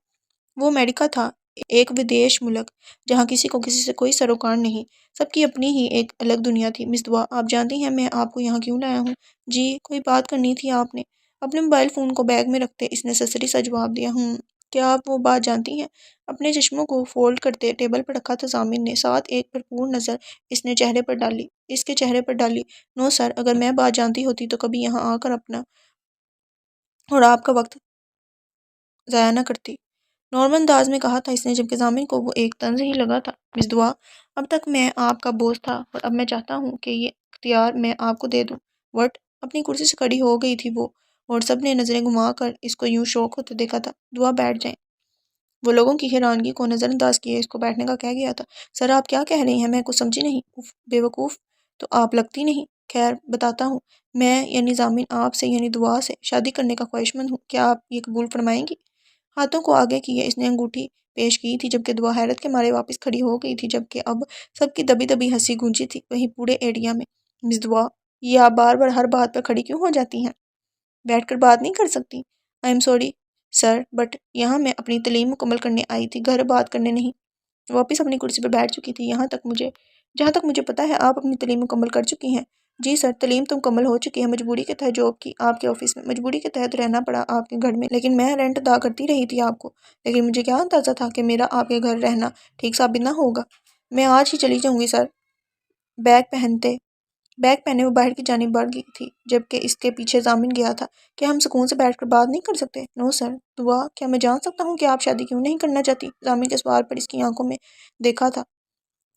وہ امریکہ تھا، ایک ودیش ملک جہاں کسی کو کسی سے کوئی سروکار نہیں، سب کی اپنی ہی ایک الگ دنیا تھی۔ مس دعا، آپ جانتی ہیں میں آپ کو یہاں کیوں لایا ہوں؟ جی، کوئی بات کرنی تھی آپ نے؟ اپنے موبائل فون کو بیگ میں رکھتے اس نے سرسری سا جواب دیا۔ کیا آپ وہ بات جانتی ہیں؟ اپنے چشموں کو فولڈ کرتے ٹیبل پر رکھا تھا ضامن نے، ساتھ ایک بھرپور نظر اس کے چہرے پر ڈالی۔ نو سر، اگر میں بات جانتی ہوتی تو کبھی یہاں آ کر اپنا اور آپ کا وقت ضائع نہ کرتی، نارمل انداز میں کہا تھا اس نے، جبکہ ضامن کو وہ ایک طنز ہی لگا تھا۔ مس دعا، اب تک میں آپ کا بوس تھا اور اب میں چاہتا ہوں کہ یہ اختیار میں آپ کو دے دوں۔ وٹ؟ اپنی کرسی سے کھڑی ہو گئی تھی وہ، اور سب نے نظریں گھما کر اس کو یوں شوق ہوتے دیکھا تھا۔ دعا، بیٹھ جائیں۔ وہ لوگوں کی حیرانگی کو نظر انداز کیے اس کو بیٹھنے کا کہہ گیا تھا۔ سر، آپ کیا کہہ رہی ہیں؟ میں کچھ سمجھی نہیں۔ اف، بے وقوف تو آپ لگتی نہیں۔ خیر، بتاتا ہوں، میں یعنی ضامن آپ سے یعنی دعا سے شادی کرنے کا خواہشمند ہوں۔ کیا آپ یہ قبول فرمائیں گی؟ ہاتھوں کو آگے کیے اس نے انگوٹھی پیش کی تھی، جبکہ دعا حیرت کے مارے واپس کھڑی ہو گئی تھی، جبکہ اب سب کی دبی دبی ہنسی گونجی تھی وہیں پورے ایریا میں۔ مس دعا، یہ آپ بار بار ہر بات پر کھڑی کیوں ہو جاتی ہیں؟ بیٹھ کر بات نہیں کر سکتی؟ I am sorry sir, but یہاں میں اپنی تعلیم مکمل کرنے آئی تھی، گھر بات کرنے نہیں۔ واپس اپنی کرسی پر بیٹھ چکی تھی۔ جہاں تک مجھے پتا ہے آپ اپنی تعلیم مکمل کر چکی ہیں۔ جی سر، تعلیم تو مکمل ہو چکی ہے، مجبوری کے تحت جاب کی آپ کے آفس میں، مجبوری کے تحت رہنا پڑا آپ کے گھر میں، لیکن میں رینٹ ادا کرتی رہی تھی آپ کو، لیکن مجھے کیا اندازہ تھا کہ میرا آپ کے گھر رہنا ٹھیک ثابت نہ ہوگا۔ میں آج ہی چلی جاؤں گی سر۔ بیگ پہنے وہ باہر کی جانب بڑھ گئی تھی، جبکہ اس کے پیچھے ضامن گیا تھا۔ کیا ہم سکون سے بیٹھ کر بات نہیں کر سکتے؟ نو سر۔ دعا، کیا میں جان سکتا ہوں کہ آپ شادی کیوں نہیں کرنا چاہتی؟ ضامن کے سوال پر اس کی آنکھوں میں دیکھا تھا۔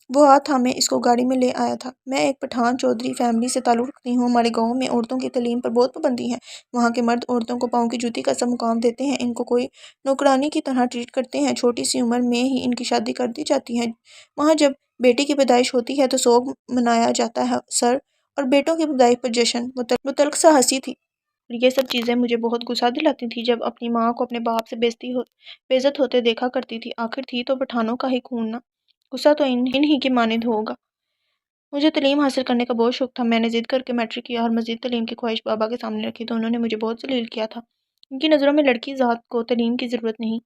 وہ ہاتھ تھامے اس کو گاڑی میں لے آیا تھا۔ میں ایک پٹھان چودھری فیملی سے تعلق رکھتی ہوں، ہمارے گاؤں میں عورتوں کی تعلیم پر بہت پابندی ہے، وہاں کے مرد عورتوں کو پاؤں کی جوتی کا سا مقام دیتے ہیں، ان کو کوئی نوکرانی کی طرح ٹریٹ کرتے ہیں، چھوٹی سی عمر میں ہی ان کی شادی کر دی جاتی ہے۔ وہاں جب بیٹی کی پیدائش ہوتی ہے تو سوگ منایا جاتا ہے سر، اور بیٹوں کی پیدائش پر جشن۔ وہ تلخ سا ہنسی تھی، اور یہ سب چیزیں مجھے بہت غصہ دلاتی تھی جب اپنی ماں کو اپنے باپ سے بے عزت ہوتے دیکھا کرتی تھی۔ آخر تھی تو پٹھانوں کا ہی خون نہ، غصہ تو ان ہی کی مانند ہوگا۔ مجھے تعلیم حاصل کرنے کا بہت شوق تھا، میں نے ضد کر کے میٹرک کیا اور مزید تعلیم کی خواہش بابا کے سامنے رکھی تو انہوں نے مجھے بہت ذلیل کیا تھا۔ ان کی نظروں میں لڑکی ذات کو تعلیم کی ضرورت نہیں،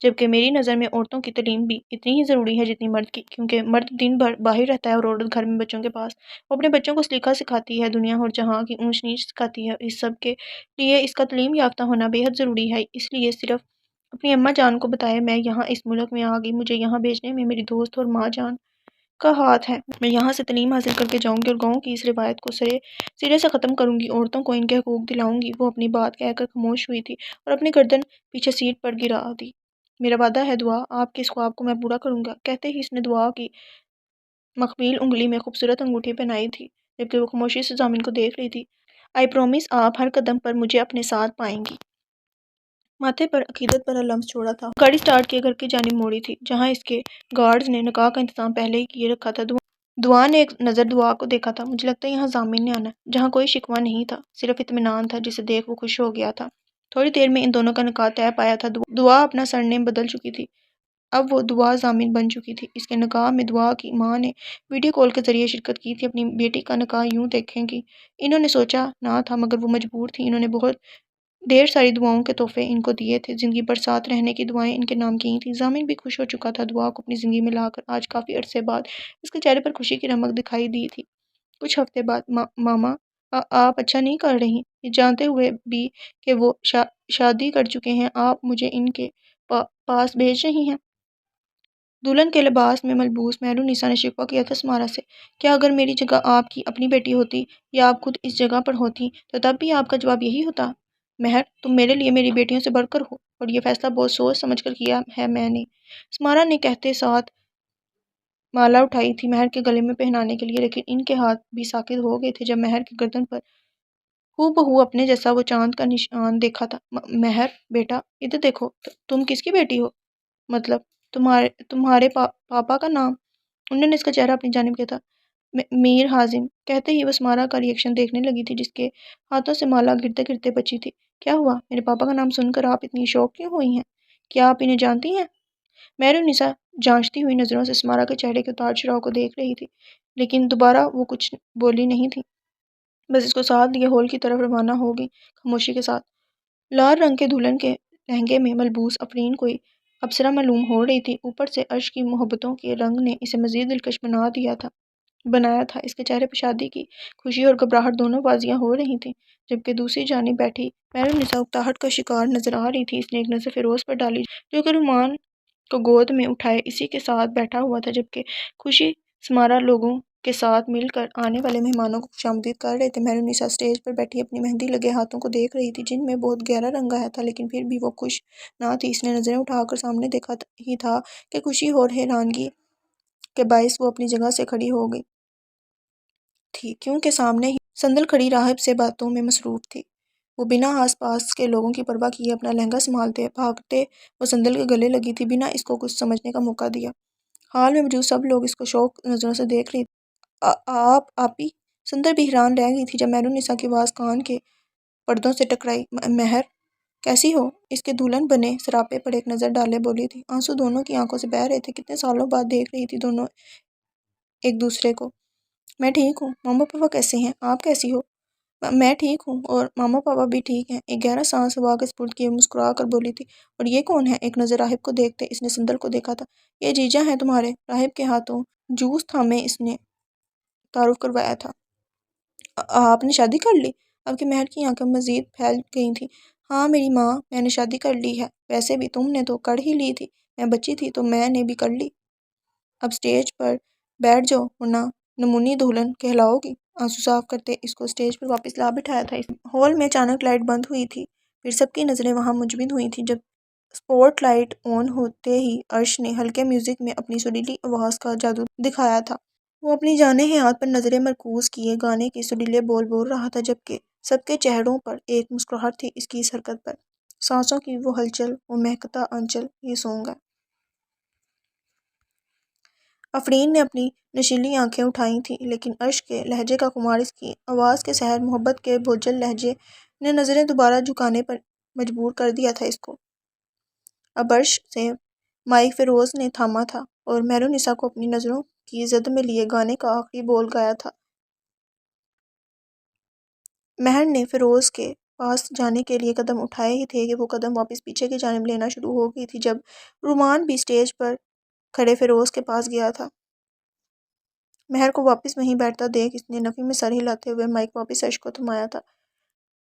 جبکہ میری نظر میں عورتوں کی تعلیم بھی اتنی ہی ضروری ہے جتنی مرد کی، کیونکہ مرد دن بھر باہر رہتا ہے اور عورت گھر میں بچوں کے پاس۔ وہ اپنے بچوں کو سلیقہ سکھاتی ہے، دنیا اور جہاں کی اونچ نیچ سکھاتی ہے، اس سب کے لیے اس کا تعلیم یافتہ ہونا بے حد ضروری ہے۔ اس لیے صرف اپنی اماں جان کو بتائے میں یہاں اس ملک میں آ گئی، مجھے یہاں بھیجنے میں میری دوست اور ماں جان کا ہاتھ ہے۔ میں یہاں سے تعلیم حاصل کر کے جاؤں گی اور گاؤں کی اس روایت کو سرے سے ختم کروں گی، عورتوں کو ان کے حقوق دلاؤں گی۔ وہ اپنی بات کہہ کر خاموش ہوئی تھی اور اپنی گردن پیچھے سیٹ پر گرا دی۔ میرا وعدہ ہے دعا، آپ کے اس خواب کو میں پورا کروں گا، کہتے ہی اس نے دعا کی مخمیل انگلی میں خوبصورت انگوٹھی پہنائی تھی، جبکہ وہ خاموشی سے ضامن کو دیکھ رہی تھی۔ آئی پرومس، آپ ہر قدم پر مجھے اپنے ساتھ پائیں گی۔ ماتھے پر عقیدت بھرا لمس چھوڑا تھا، گاڑی سٹارٹ کیے گھر کی جانب موڑی تھی، جہاں اس کے گارڈز نے نکاح کا انتظام پہلے ہی کیے رکھا تھا۔ دعا نے ایک نظر دعا کو دیکھا تھا، مجھے لگتا ہے یہاں ضامن نے آنا ہے، جہاں کوئی شکوہ نہیں تھا، صرف اطمینان تھا، جسے دیکھ وہ خوش ہو گیا تھا۔ تھوڑی دیر میں ان دونوں کا نکاح طے پایا تھا۔ دعا اپنا سرنیم بدل چکی تھی، اب وہ دعا ضامن بن چکی تھی۔ اس کے نکاح میں دعا کی ماں نے ویڈیو کال کے ذریعے شرکت کی تھی، اپنی بیٹی کا نکاح یوں دیکھیں گی انہوں نے سوچا نہ تھا، مگر وہ مجبور تھی۔ انہوں نے بہت ڈھیر ساری دعاؤں کے تحفے ان کو دیے تھے، زندگی بھر ساتھ رہنے کی دعائیں ان کے نام کی تھیں۔ ضامن بھی خوش ہو چکا تھا دعا کو اپنی زندگی میں لا کر، آج کافی عرصے بعد اس کے چہرے پر خوشی کی رمق دکھائی دی تھی۔ کچھ ہفتے بعد ماما، آپ اچھا نہیں کر رہی، یہ جانتے ہوئے بھی کہ وہ شادی کر چکے ہیں، آپ مجھے ان کے پاس بھیج رہی ہیں؟ دلہن کے لباس میں ملبوس مہرون نیسا نے شکوہ کیا تھا سمارا سے۔ کیا اگر میری جگہ آپ کی اپنی بیٹی ہوتی یا آپ خود اس جگہ پر ہوتی تو تب بھی آپ کا جواب یہی ہوتا؟ مہر، تم میرے لیے میری بیٹیوں سے بڑھ کر ہو، اور یہ فیصلہ بہت سوچ سمجھ کر کیا ہے میں نے، سمارا نے کہتے ساتھ مالا اٹھائی تھی مہر کے گلے میں پہنانے کے لیے، لیکن ان کے ہاتھ بھی ساکت ہو گئے تھے جب مہر کی گردن پر ہو بہو اپنے جیسا وہ چاند کا نشان دیکھا تھا۔ مہر بیٹا ادھر دیکھو، تم کس کی بیٹی ہو؟ مطلب تمہارے پاپا کا نام؟ انہوں نے اس کا چہرہ اپنی جانب کیا تھا۔ میر ہاضم کہتے ہی وہ سمارا کا ریئیکشن دیکھنے لگی تھی جس کے ہاتھوں سے مالا گرتے گرتے بچی تھی۔ کیا ہوا؟ میرے پاپا کا نام سن کر آپ اتنی شوق کیوں ہوئی ہیں؟ کیا آپ انہیں جانتی ہیں؟ مہرالنساء جانچتی ہوئی نظروں سے سمارا کے چہرے کے اتار چڑھاؤ کو دیکھ رہی تھی، لیکن دوبارہ وہ کچھ بولی نہیں تھی، بس اس کو ساتھ لیے ہال کی طرف روانہ ہو گئی خاموشی کے ساتھ۔ لال رنگ کے دلہن کے لہنگے میں ملبوس افرین کوئی ابصرہ معلوم ہو رہی تھی، اوپر سے عرش کی محبتوں کے رنگ نے اسے مزید دلکش بنایا تھا۔ اس کے چہرے پر شادی کی خوشی اور گھبراہٹ دونوں بازیاں ہو رہی تھیں، جبکہ دوسری جانب بیٹھی مہرالنساء اکتاہٹ کا شکار نظر آ رہی تھی۔ اس نے ایک نظر فیروز پر ڈالی جو کہ رومان کو گود میں اٹھائے اسی کے ساتھ بیٹھا ہوا تھا، جبکہ خوشی سمارا لوگوں کے ساتھ مل کر آنے والے مہمانوں کو خوشامدید کر رہے تھے۔ مہرالنساء اسٹیج پر بیٹھی اپنی مہندی لگے ہاتھوں کو دیکھ رہی تھی جن میں بہت گہرا رنگ آیا تھا، لیکن پھر بھی وہ خوش نہ تھی۔ اس نے نظریں اٹھا کر سامنے دیکھا ہی تھا کہ خوشی اور حیرانگی کے باعث وہ اپنی جگہ سے کھڑی ہو گئی تھی، کیونکہ سامنے ہی صندل کھڑی راہب سے باتوں میں مصروف تھی۔ وہ بنا آس پاس کے لوگوں کی پرواہ کیے اپنا لہنگا سنبھالتے بھاگتے وہ صندل کے گلے لگی تھی، بنا اس کو کچھ سمجھنے کا موقع دیا۔ حال میں موجود سب لوگ اس کو شوق نظروں سے دیکھ رہے تھے۔ آپی سندر بھی حیران رہ گئی تھی جب مہرالنساء کی آواز کان کے پردوں سے ٹکرائی۔ مہر کیسی ہو؟ اس کے دلہن بنے سراپے پر ایک نظر ڈالے بولی تھی۔ آنسو دونوں کی آنکھوں سے بہہ رہے تھے، کتنے سالوں بعد دیکھ رہی تھی دونوں ایک دوسرے کو۔ میں ٹھیک ہوں، ماما پاپا کیسے ہیں؟ آپ کیسی ہو؟ میں ٹھیک ہوں اور ماما پاپا بھی ٹھیک ہیں، ایک گہرا سانس ہوا کے سپرد کیے مسکرا کر بولی تھی۔ اور یہ کون ہے؟ ایک نظر راہب کو دیکھتے اس نے صندل کو دیکھا تھا۔ یہ جیجا ہیں تمہارے؟ راہب کے ہاتھوں جوس تھامے اس نے تعارف کروایا تھا۔ آپ نے شادی کر لی؟ اب کہ مہر کی آنکھیں مزید پھیل گئی تھیں۔ ہاں میری ماں، میں نے شادی کر لی ہے۔ ویسے بھی تم نے تو کر ہی لی تھی، میں بچی تھی تو میں نے بھی کر لی۔ اب سٹیج پر بیٹھ جاؤ ورنہ نمونی دلہن کہلاؤ گی۔ آنسو صاف کرتے اس کو سٹیج پر واپس لا بٹھایا تھا۔ ہال میں اچانک لائٹ بند ہوئی تھی، پھر سب کی نظریں وہاں منجمد ہوئی تھیں۔ جب سپوٹ لائٹ آن ہوتے ہی عرش نے ہلکے میوزک میں اپنی سریلی آواز کا جادو دکھایا تھا۔ وہ اپنی جانیں حیات پر نظریں مرکوز کیے گانے کے سریلے بول بول رہا تھا، جبکہ سب کے چہروں پر ایک مسکراہٹ تھی اس کی اس حرکت پر۔ سانسوں کی وہ ہلچل، وہ مہکتا آنچل، یہ سونگ ہے۔ افرین نے اپنی نشیلی آنکھیں اٹھائی تھیں، لیکن عرش کے لہجے کا خمار اس کی آواز کے سحر محبت کے بھوجل لہجے نے نظریں دوبارہ جھکانے پر مجبور کر دیا تھا اس کو۔ اب عرش سے مائک فیروز نے تھاما تھا اور مہرالنساء کو اپنی نظروں کی زد میں لیے گانے کا آخری بول گایا تھا۔ مہر نے فیروز کے پاس جانے کے لیے قدم اٹھائے ہی تھے کہ وہ قدم واپس پیچھے کی جانب لینا شروع ہو گئی تھی جب رومان بھی سٹیج پر کھڑے فیروز کے پاس گیا تھا۔ مہر کو واپس وہیں بیٹھتا دیکھ اس نے نفی میں سر ہلاتے ہوئے مائک واپس عرش کو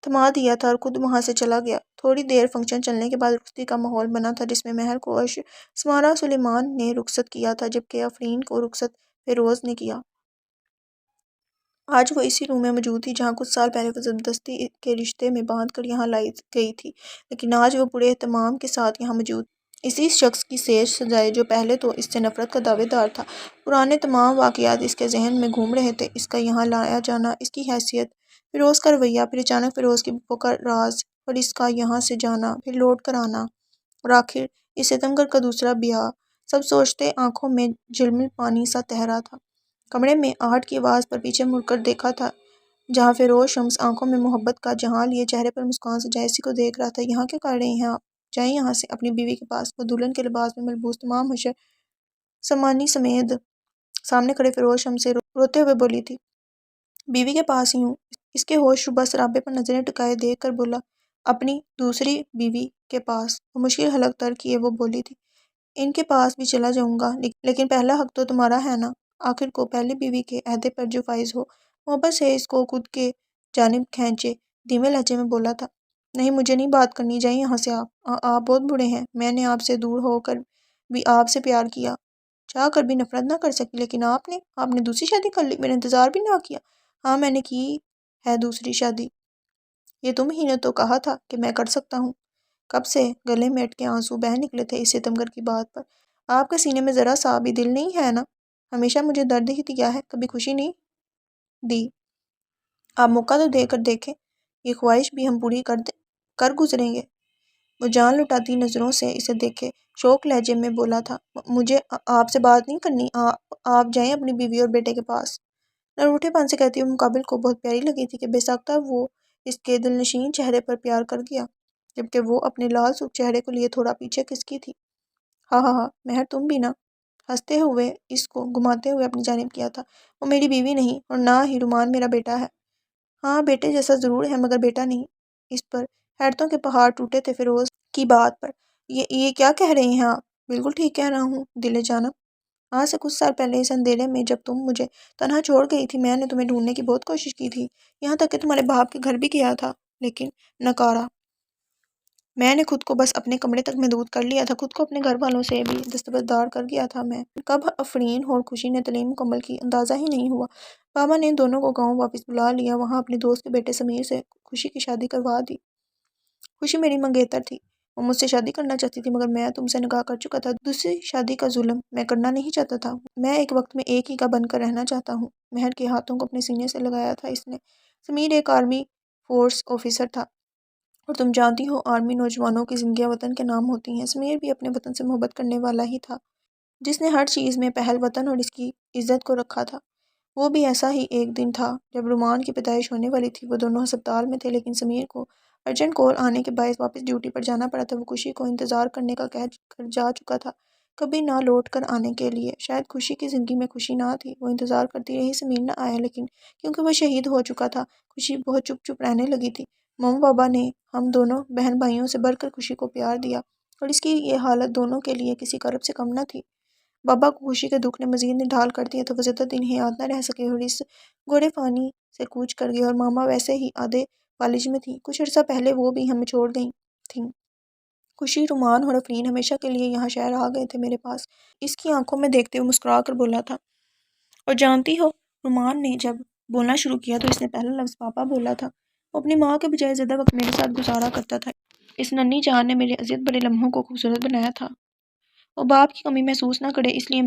تھما دیا تھا اور خود وہاں سے چلا گیا۔ تھوڑی دیر فنکشن چلنے کے بعد رخصتی کا ماحول بنا تھا جس میں مہر کو عرش، سمارا، سلیمان نے رخصت کیا تھا، جبکہ افرین کو رخصت فیروز نے کیا۔ آج وہ اسی روم میں موجود تھی جہاں کچھ سال پہلے وہ زبردستی کے رشتے میں باندھ کر یہاں لائی گئی تھی، لیکن آج وہ بڑے اہتمام کے ساتھ یہاں موجود اسی شخص کی سیج سجائے جو پہلے تو اس سے نفرت کا دعوے دار تھا۔ پرانے تمام واقعات اس کے ذہن میں گھوم رہے تھے، اس کا یہاں لایا جانا، اس کی حیثیت، فیروز کا رویہ، پھر اچانک فیروز کی پھوپھو کا راز، اور اس کا یہاں سے جانا، پھر لوٹ کر آنا، اور آخر اس ستمگر کا دوسرا بیاہ، سب سوچتے آنکھوں میں جھلمل پانی سا تہہ رہا تھا۔ کمرے میں آہٹ کی آواز پر پیچھے مڑ کر دیکھا تھا جہاں فیروز شمس آنکھوں میں محبت کا جہاں لیے چہرے پر مسکان سجائے اسی کو دیکھ رہا تھا۔ یہاں کیا کر رہے ہیں آپ؟ جائیں یہاں سے اپنی بیوی کے پاس۔ وہ دلہن کے لباس میں ملبوس تمام حشر سمانی سمیت سامنے کھڑے فیروز شمس سے روتے ہوئے بولی تھی۔ بیوی کے پاس ہی ہوں۔ اس کے ہوش ربا سرابے پر نظریں ٹکائے دیکھ کر بولا، اپنی دوسری بیوی کے پاس۔ وہ مشکل حلق تر کیے وہ بولی تھی، ان کے پاس بھی چلا جاؤں گا، لیکن پہلا حق تو تمہارا ہے نا۔ آخر کو پہلی بیوی کے عہدے پر جو فائز ہو۔ محبت سے اس کو خود کے جانب کھینچے دھیمے لہجے میں بولا تھا، نہیں مجھے نہیں بات کرنی، جائیں یہاں سے آپ بہت بڑے ہیں، میں نے آپ سے دور ہو کر بھی آپ سے پیار کیا، چاہ کر بھی نفرت نہ کر سکی، لیکن آپ نے دوسری شادی کر لی، میرا انتظار بھی نہ کیا۔ ہاں میں نے کی ہے دوسری شادی، یہ تم ہی نے تو کہا تھا کہ میں کر سکتا ہوں۔ کب سے گلے میں اٹکے آنسو بہہ نکلے تھے اس ستمگر کی بات پر۔ آپ کے سینے میں ذرا سا بھی دل نہیں ہے نا؟ ہمیشہ مجھے درد ہی دیا ہے، کبھی خوشی نہیں دی۔ آپ موقع تو دے کر دیکھیں، یہ خواہش بھی ہم پوری کر گزریں گے۔ وہ جان لٹاتی نظروں سے اسے دیکھے شوق لہجے میں بولا تھا، مجھے آپ سے بات نہیں کرنی، آپ جائیں اپنی بیوی اور بیٹے کے پاس۔ نروٹھے پن سے کہتی ہوئی مقابل کو بہت پیاری لگی تھی کہ بے ساختہ وہ اس کے دلنشین چہرے پر پیار کر گیا، جبکہ وہ اپنے لال سرخ چہرے کو لیے تھوڑا پیچھے کھسکی تھی۔ ہاں ہاں ہاں مہر، تم بھی نا؟ ہنستے ہوئے اس کو گھماتے ہوئے اپنی جانب کیا تھا۔ وہ میری بیوی نہیں اور نہ ہی رومان میرا بیٹا ہے۔ ہاں بیٹے جیسا ضرور ہے مگر بیٹا نہیں۔ اس پر حیرتوں کے پہاڑ ٹوٹے تھے فیروز کی بات پر۔ یہ کیا کہہ رہے ہیں آپ؟ بالکل ٹھیک کہہ رہا ہوں دل جانب۔ آج سے کچھ سال پہلے اس اندھیرے میں جب تم مجھے تنہا چھوڑ گئی تھی، میں نے تمہیں ڈھونڈنے کی بہت کوشش کی تھی، یہاں تک کہ تمہارے باپ کے گھر بھی گیا تھا، لیکن ناکارہ۔ میں نے خود کو بس اپنے کمرے تک محدود کر لیا تھا، خود کو اپنے گھر والوں سے بھی دستبردار کر گیا تھا میں۔ کب آفرین اور خوشی نے تعلیم مکمل کی، اندازہ ہی نہیں ہوا۔ بابا نے ان دونوں کو گاؤں واپس بلا لیا، وہاں اپنے دوست کے بیٹے سمیر سے خوشی کی شادی کروا دی۔ خوشی میری منگیتر تھی، وہ مجھ سے شادی کرنا چاہتی تھی، مگر میں تم سے نکاح کر چکا تھا۔ دوسری شادی کا ظلم میں کرنا نہیں چاہتا تھا، میں ایک وقت میں ایک ہی کا بن کر رہنا چاہتا ہوں۔ مہر کے ہاتھوں کو اپنے سینے سے لگایا تھا اس نے۔ سمیر ایک آرمی فورس آفیسر تھا، اور تم جانتی ہو آرمی نوجوانوں کی زندگیاں وطن کے نام ہوتی ہیں۔ سمیر بھی اپنے وطن سے محبت کرنے والا ہی تھا، جس نے ہر چیز میں پہل وطن اور اس کی عزت کو رکھا تھا۔ وہ بھی ایسا ہی ایک دن تھا جب رومان کی پیدائش ہونے والی تھی۔ وہ دونوں ہسپتال میں تھے، لیکن سمیر کو ارجنٹ کال آنے کے باعث واپس ڈیوٹی پر جانا پڑا تھا۔ وہ خوشی کو انتظار کرنے کا کہہ کر جا چکا تھا، کبھی نہ لوٹ کر آنے کے لیے۔ شاید خوشی کی زندگی میں خوشی نہ تھی، وہ انتظار کرتی رہی سمیر نہ آیا، لیکن کیونکہ وہ شہید ہو چکا تھا، خوشی بہت چپ چپ رہنے لگی تھی۔ ماما بابا نے ہم دونوں بہن بھائیوں سے بڑھ کر خوشی کو پیار دیا، اور اس کی یہ حالت دونوں کے لیے کسی کرب سے کم نہ تھی۔ بابا کو خوشی کے دکھ نے مزید نڈھال کر دیا تھا، وہ زیادہ دن حیات نہ رہ سکے اور اس گوڑے فانی سے کوچ کر گئے، اور ماما ویسے ہی آدھے فالج میں تھیں۔ کچھ عرصہ پہلے وہ بھی ہمیں چھوڑ گئی تھیں۔ خوشی، رومان اور آفرین ہمیشہ کے لیے یہاں شہر آ گئے تھے میرے پاس، اس کی آنکھوں میں دیکھتے ہوئے مسکرا کر بولا تھا۔ اور جانتی ہو، رومان نے جب بولنا شروع کیا تو اس نے پہلا لفظ پاپا بولا تھا۔ وہ اپنی ماں کے بجائے زیادہ وقت میرے ساتھ گزارا کرتا تھا۔ اس ننھی جان نے میرے عزیز بڑے لمحوں کو خوبصورت بنایا تھا۔ وہ باپ کی کمی محسوس نہ کرے، اس لیے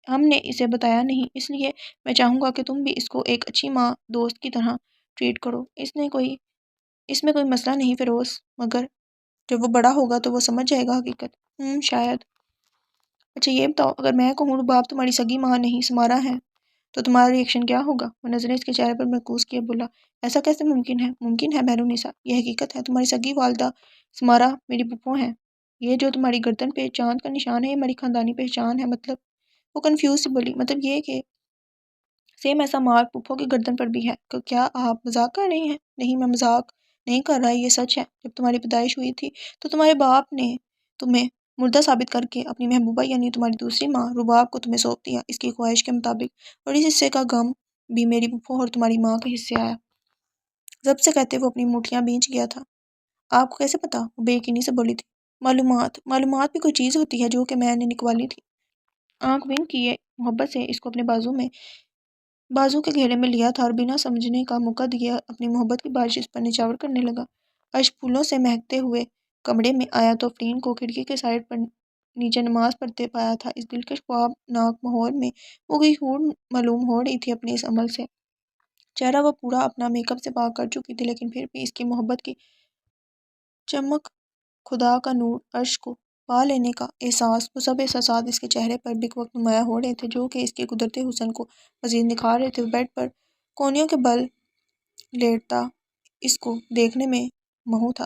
ہم نے اسے بتایا نہیں، اس لیے میں چاہوں گا کہ تم بھی اس کو ایک اچھی ماں دوست کی طرح ٹریٹ کرو۔ اس میں کوئی مسئلہ نہیں فیروز، مگر جب وہ بڑا ہوگا تو وہ سمجھ جائے گا حقیقت۔ شاید۔ اچھا یہ بتاؤ، اگر میں کہوں رباب تمہاری سگی ماں نہیں سمارا ہے تو تمہارا ری ایکشن کیا ہوگا؟ وہ نظریں اس کے چہرے پر مرکوز کیے بولا، ایسا کیسے ممکن ہے؟ ممکن ہے مہرونیسا، یہ حقیقت ہے، تمہاری سگی والدہ سمارا میری پھپھو ہیں۔ یہ جو تمہاری گردن پہ چاند کا نشان ہے یہ ہماری خاندانی پہچان ہے۔ مطلب؟ وہ کنفیوز سی بولی، مطلب یہ کہ سیم ایسا مارک پھپھو کی گردن پر بھی ہے۔ کیا آپ مذاق کر رہی ہیں؟ نہیں میں مذاق نہیں کر رہا، یہ سچ ہے۔ جب تمہاری پیدائش ہوئی تھی تو تمہارے باپ نے تمہیں مردہ ثابت کر کے اپنی محبوبہ یعنی تمہاری دوسری ماں رباب کو تمہیں سونپ دیا، اس کی خواہش کے مطابق، اور اس حصے کا غم بھی میری پھپھو اور تمہاری ماں کے حصے آیا۔ ضبط سے کہتے وہ اپنی مٹھیاں بھینچ گیا تھا۔ آپ کو کیسے پتا؟ وہ بے یقینی سے بولی تھی۔ معلومات بھی کوئی چیز ہوتی ہے جو کہ میں نے نکوالی تھی۔ آنکھ ونک کیے محبت سے اس کو اپنے بازو کے گھیرے میں لیا تھا اور بنا سمجھنے کا موقع دیے اپنی محبت کی بارش اس پر نچاور کرنے لگا۔ اشک پھولوں سے مہکتے ہوئے کمرے میں آیا تو آفرین کو کھڑکی کے سائڈ پر نیچے نماز پڑھتے پایا تھا۔ اس دلکش خواب ناک ماحول میں وہ کوئی حور معلوم ہو رہی تھی اپنے اس عمل سے۔ چہرہ وہ پورا اپنا میک اپ سے پاک کر چکی تھی، لیکن پھر بھی اس کی محبت کی چمک، خدا کا نور، عرش کو پا لینے کا احساس، وہ سب احساسات اس کے چہرے پر بیک وقت نمایاں ہو رہے تھے، جو کہ اس کے قدرتی حسن کو مزید نکھار رہے تھے۔ وہ بیڈ پر کونیوں کے بل لیٹتا اس کو دیکھنے میں مہو تھا۔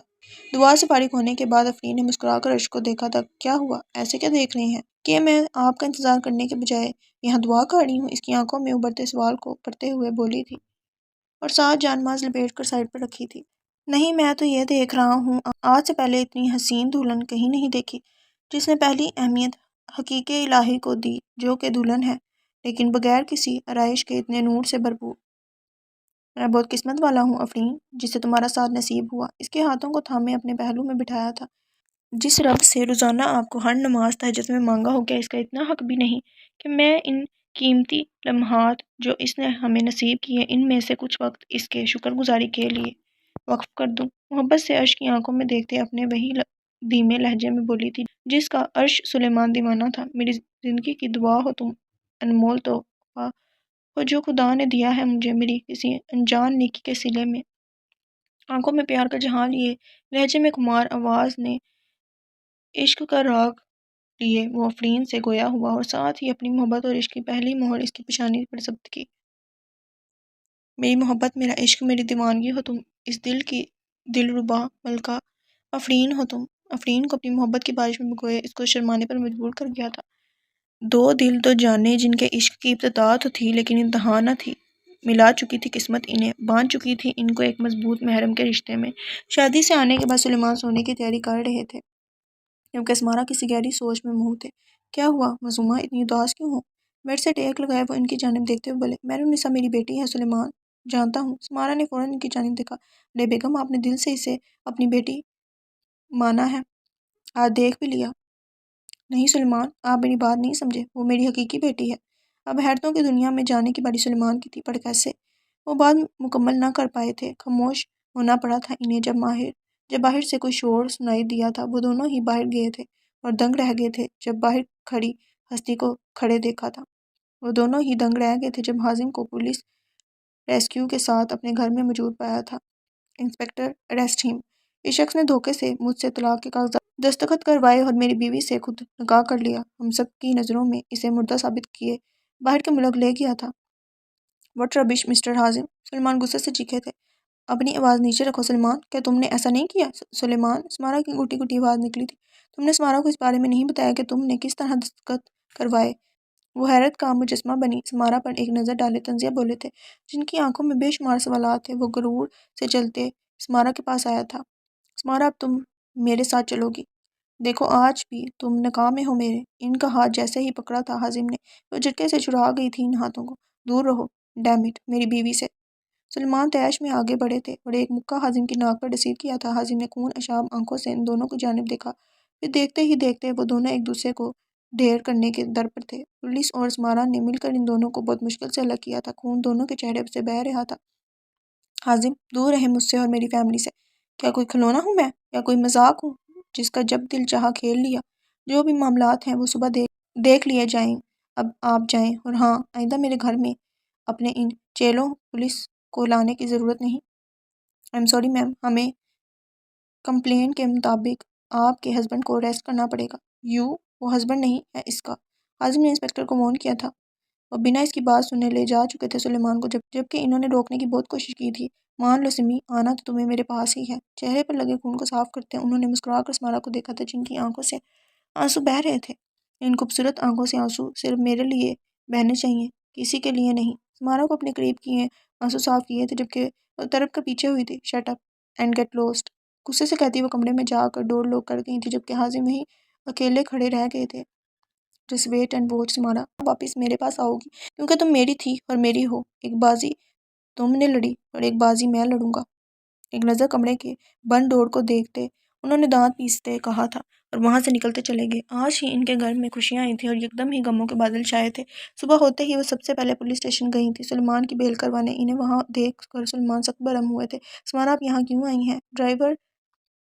دعا سے فارغ ہونے کے بعد آفرین نے مسکرا کر عرش کو دیکھا تھا۔ کیا ہوا؟ ایسے کیا دیکھ رہے ہیں؟ کہ میں آپ کا انتظار کرنے کے بجائے یہاں دعا کر رہی ہوں، اس کی آنکھوں میں ابھرتے سوال کو پڑھتے ہوئے بولی تھی، اور ساتھ جان ماز لپیٹ کر سائڈ پر رکھی تھی۔ نہیں میں تو یہ دیکھ رہا ہوں، آج سے پہلے اتنی حسین دلہن کہیں نہیں دیکھی، جس نے پہلی اہمیت حقیق الہی کو دی جو کہ دلہن ہے، لیکن بغیر کسی آرائش کے اتنے نور سے بھرپور۔ میں بہت قسمت والا ہوں آفرین، جسے تمہارا ساتھ نصیب ہوا۔ اس کے ہاتھوں کو تھامے اپنے پہلو میں بٹھایا تھا۔ جس رب سے روزانہ آپ کو ہر نماز تہجد میں مانگا ہو، کیا اس کا اتنا حق بھی نہیں کہ میں ان قیمتی لمحات جو اس نے ہمیں نصیب کیے، ان میں سے کچھ وقت اس کے شکر گزاری کے لیے وقف کر دوں؟ محبت سے عرش کی آنکھوں میں دیکھتے اپنے وہی دھیمے لہجے میں بولی تھی جس کا عرش سلیمان دیوانہ تھا۔ میری زندگی کی دعا ہو تم۔ انمول تحفہ وہ جو خدا نے دیا ہے مجھے میری کسی انجان نیکی کے صلے میں۔ آنکھوں میں پیار کا جہاں لیے، لہجے میں خمار آواز نے عشق کا راگ لیے وہ آفرین سے گویا ہوا، اور ساتھ ہی اپنی محبت اور عشق کی پہلی مہر اس کی پیشانی پر ضبط کی۔ میری محبت، میرا عشق، میری دیوانگی ہو تم، اس دل کی دلربا ملکہ آفرین ہو تم۔ آفرین کو اپنی محبت کی بارش میں بھگوئے اس کو شرمانے پر مجبور کر گیا تھا۔ دو دل دو جانیں جن کے عشق کی ابتدا تو تھی لیکن انتہا نہ تھی، ملا چکی تھی قسمت انہیں، باندھ چکی تھی ان کو ایک مضبوط محرم کے رشتے میں۔ شادی سے آنے کے بعد سلیمان سونے کی تیاری کر رہے تھے جبکہ اسمارا کسی گہری سوچ میں مہو تھے۔ کیا ہوا معصومہ، اتنی اداس کیوں ہو؟ بیڈ سے ٹیک لگائے وہ ان کی جانب دیکھتے ہوئے بولے، میرونسا میری بیٹی ہے سلیمان۔ جانتا ہوں۔ اسمارا نے فوراً ان کی جانب دیکھا۔ ارے بیگم، آپ نے دل سے اسے اپنی بیٹی مانا ہے، آج دیکھ بھی لیا۔ نہیں سلیمان، آپ میری بات نہیں سمجھے، وہ میری حقیقی بیٹی ہے۔ اب حیرتوں کی دنیا میں جانے کی باری سلیمان کی تھی، پر کیسے؟ وہ بات مکمل نہ کر پائے تھے، خاموش ہونا پڑا تھا انہیں۔ جب باہر سے کوئی شور سنائی دیا تھا، وہ دونوں ہی باہر گئے تھے اور دنگ رہ گئے تھے جب باہر کھڑی ہستی کو کھڑے دیکھا تھا۔ وہ دونوں ہی دنگ رہ گئے تھے جب حازم کو پولیس ریسکیو کے ساتھ اپنے گھر میں موجود پایا تھا۔ انسپکٹر، اریسٹ ہم۔ اس شخص نے دھوکے سے مجھ سے طلاق کے کاغذات دستخط کروائے اور میری بیوی سے خود نکاح کر لیا، ہم سب کی نظروں میں اسے مردہ ثابت کیے باہر کے ملک لے گیا تھا۔ واٹ ربش مسٹر حازم، سلیمان غصے سے چیخے تھے۔ اپنی آواز نیچے رکھو سلیمان، کیا تم نے ایسا نہیں کیا؟ سلیمان، اسمارا کی گھٹی گھٹی آواز نکلی تھی۔ تم نے اسمارا کو اس بارے میں نہیں بتایا کہ تم نے کس طرح دستخط کروائے؟ وہ حیرت کا مجسمہ بنی اسمارا پر ایک نظر ڈالے تنزیہ بولے تھے، جن کی آنکھوں میں بے شمار سوالات تھے۔ وہ غرور سے چلتے اسمارا کے پاس آیا تھا۔ اسمارا، اب تم میرے ساتھ چلو گی؟ دیکھو آج بھی تم نکاح میں ہو میرے۔ ان کا ہاتھ جیسے ہی پکڑا تھا حازم نے، وہ جھٹکے سے چھڑا گئی تھی ان ہاتھوں کو۔ دور رہو، ڈیم اٹ، میری بیوی سے۔ سلیمان طیش میں آگے بڑھے تھے اور ایک مکہ حازم کی ناک پر ڈسیت کیا تھا۔ حازم نے خون اشاب آنکھوں سے ان دونوں کی جانب دیکھا، پھر دیکھتے ہی دیکھتے وہ دونوں ایک دوسرے کو ڈھیر کرنے کے در پر تھے۔ پولیس اور اسمارا نے مل کر ان دونوں کو بہت مشکل سے الگ کیا تھا، خون دونوں کے چہرے سے بہہ رہا تھا۔ حازم، دور رہیں مجھ سے اور میری فیملی سے۔ کیا کوئی کھلونا ہوں میں، یا کوئی مذاق ہوں جس کا جب دل چاہا کھیل لیا؟ جو بھی معاملات ہیں وہ صبح دیکھ لیے جائیں، اب آپ جائیں، اور ہاں، آئندہ میرے گھر میں اپنے ان چیلوں پولیس کو لانے کی ضرورت نہیں۔ آئی ایم سوری میم، ہمیں کمپلین کے مطابق آپ کے ہسبینڈ کو اریسٹ کرنا پڑے گا۔ وہ ہسبینڈ نہیں ہے اس کا، حازم نے انسپکٹر کو وارن کیا تھا۔ اور بنا اس کی بات سنے لے جا چکے تھے سلیمان کو، جبکہ انہوں نے روکنے کی بہت کوشش کی تھی۔ مان لو سمی، آنا تو تمہیں میرے پاس ہی ہے۔ چہرے پر لگے خون کو صاف کرتے انہوں نے مسکرا کر اسمارا کو دیکھا تھا، جن کی آنکھوں سے آنسو بہہ رہے تھے۔ ان خوبصورت آنکھوں سے آنسو صرف میرے لیے بہنے چاہیے، کسی کے لیے نہیں۔ اسمارا کو اپنے قریب کیے آنسو صاف کیے تھے جبکہ وہ طرف کر پیچھے ہوئی تھی۔ Shut up and get lost, غصے سے کہتی وہ کمرے میں جا کر ڈور لاک کر گئی تھی، جبکہ حازم وہیں اکیلے کھڑے رہ گئے تھے۔ جسٹ ویٹ اینڈ واچ اسمارا، واپس میرے پاس آؤ گی کیونکہ تم میری تھی اور میری ہو۔ ایک بازی تم نے لڑی اور ایک بازی میں لڑوں گا۔ ایک نظر کمرے کے بند ڈور کو دیکھتے انہوں نے دانت پیستے کہا تھا اور وہاں سے نکلتے چلے گئے۔ آج ہی ان کے گھر میں خوشیاں آئی تھیں اور یکدم ہی غموں کے بادل چھائے تھے۔ صبح ہوتے ہی وہ سب سے پہلے پولیس اسٹیشن گئی تھی، سلیمان کی بیل کروانے۔ انہیں وہاں دیکھ کر سلیمان سخت برہم ہوئے تھے۔ اسمارا، آپ یہاں کیوں آئی ہیں؟ ڈرائیور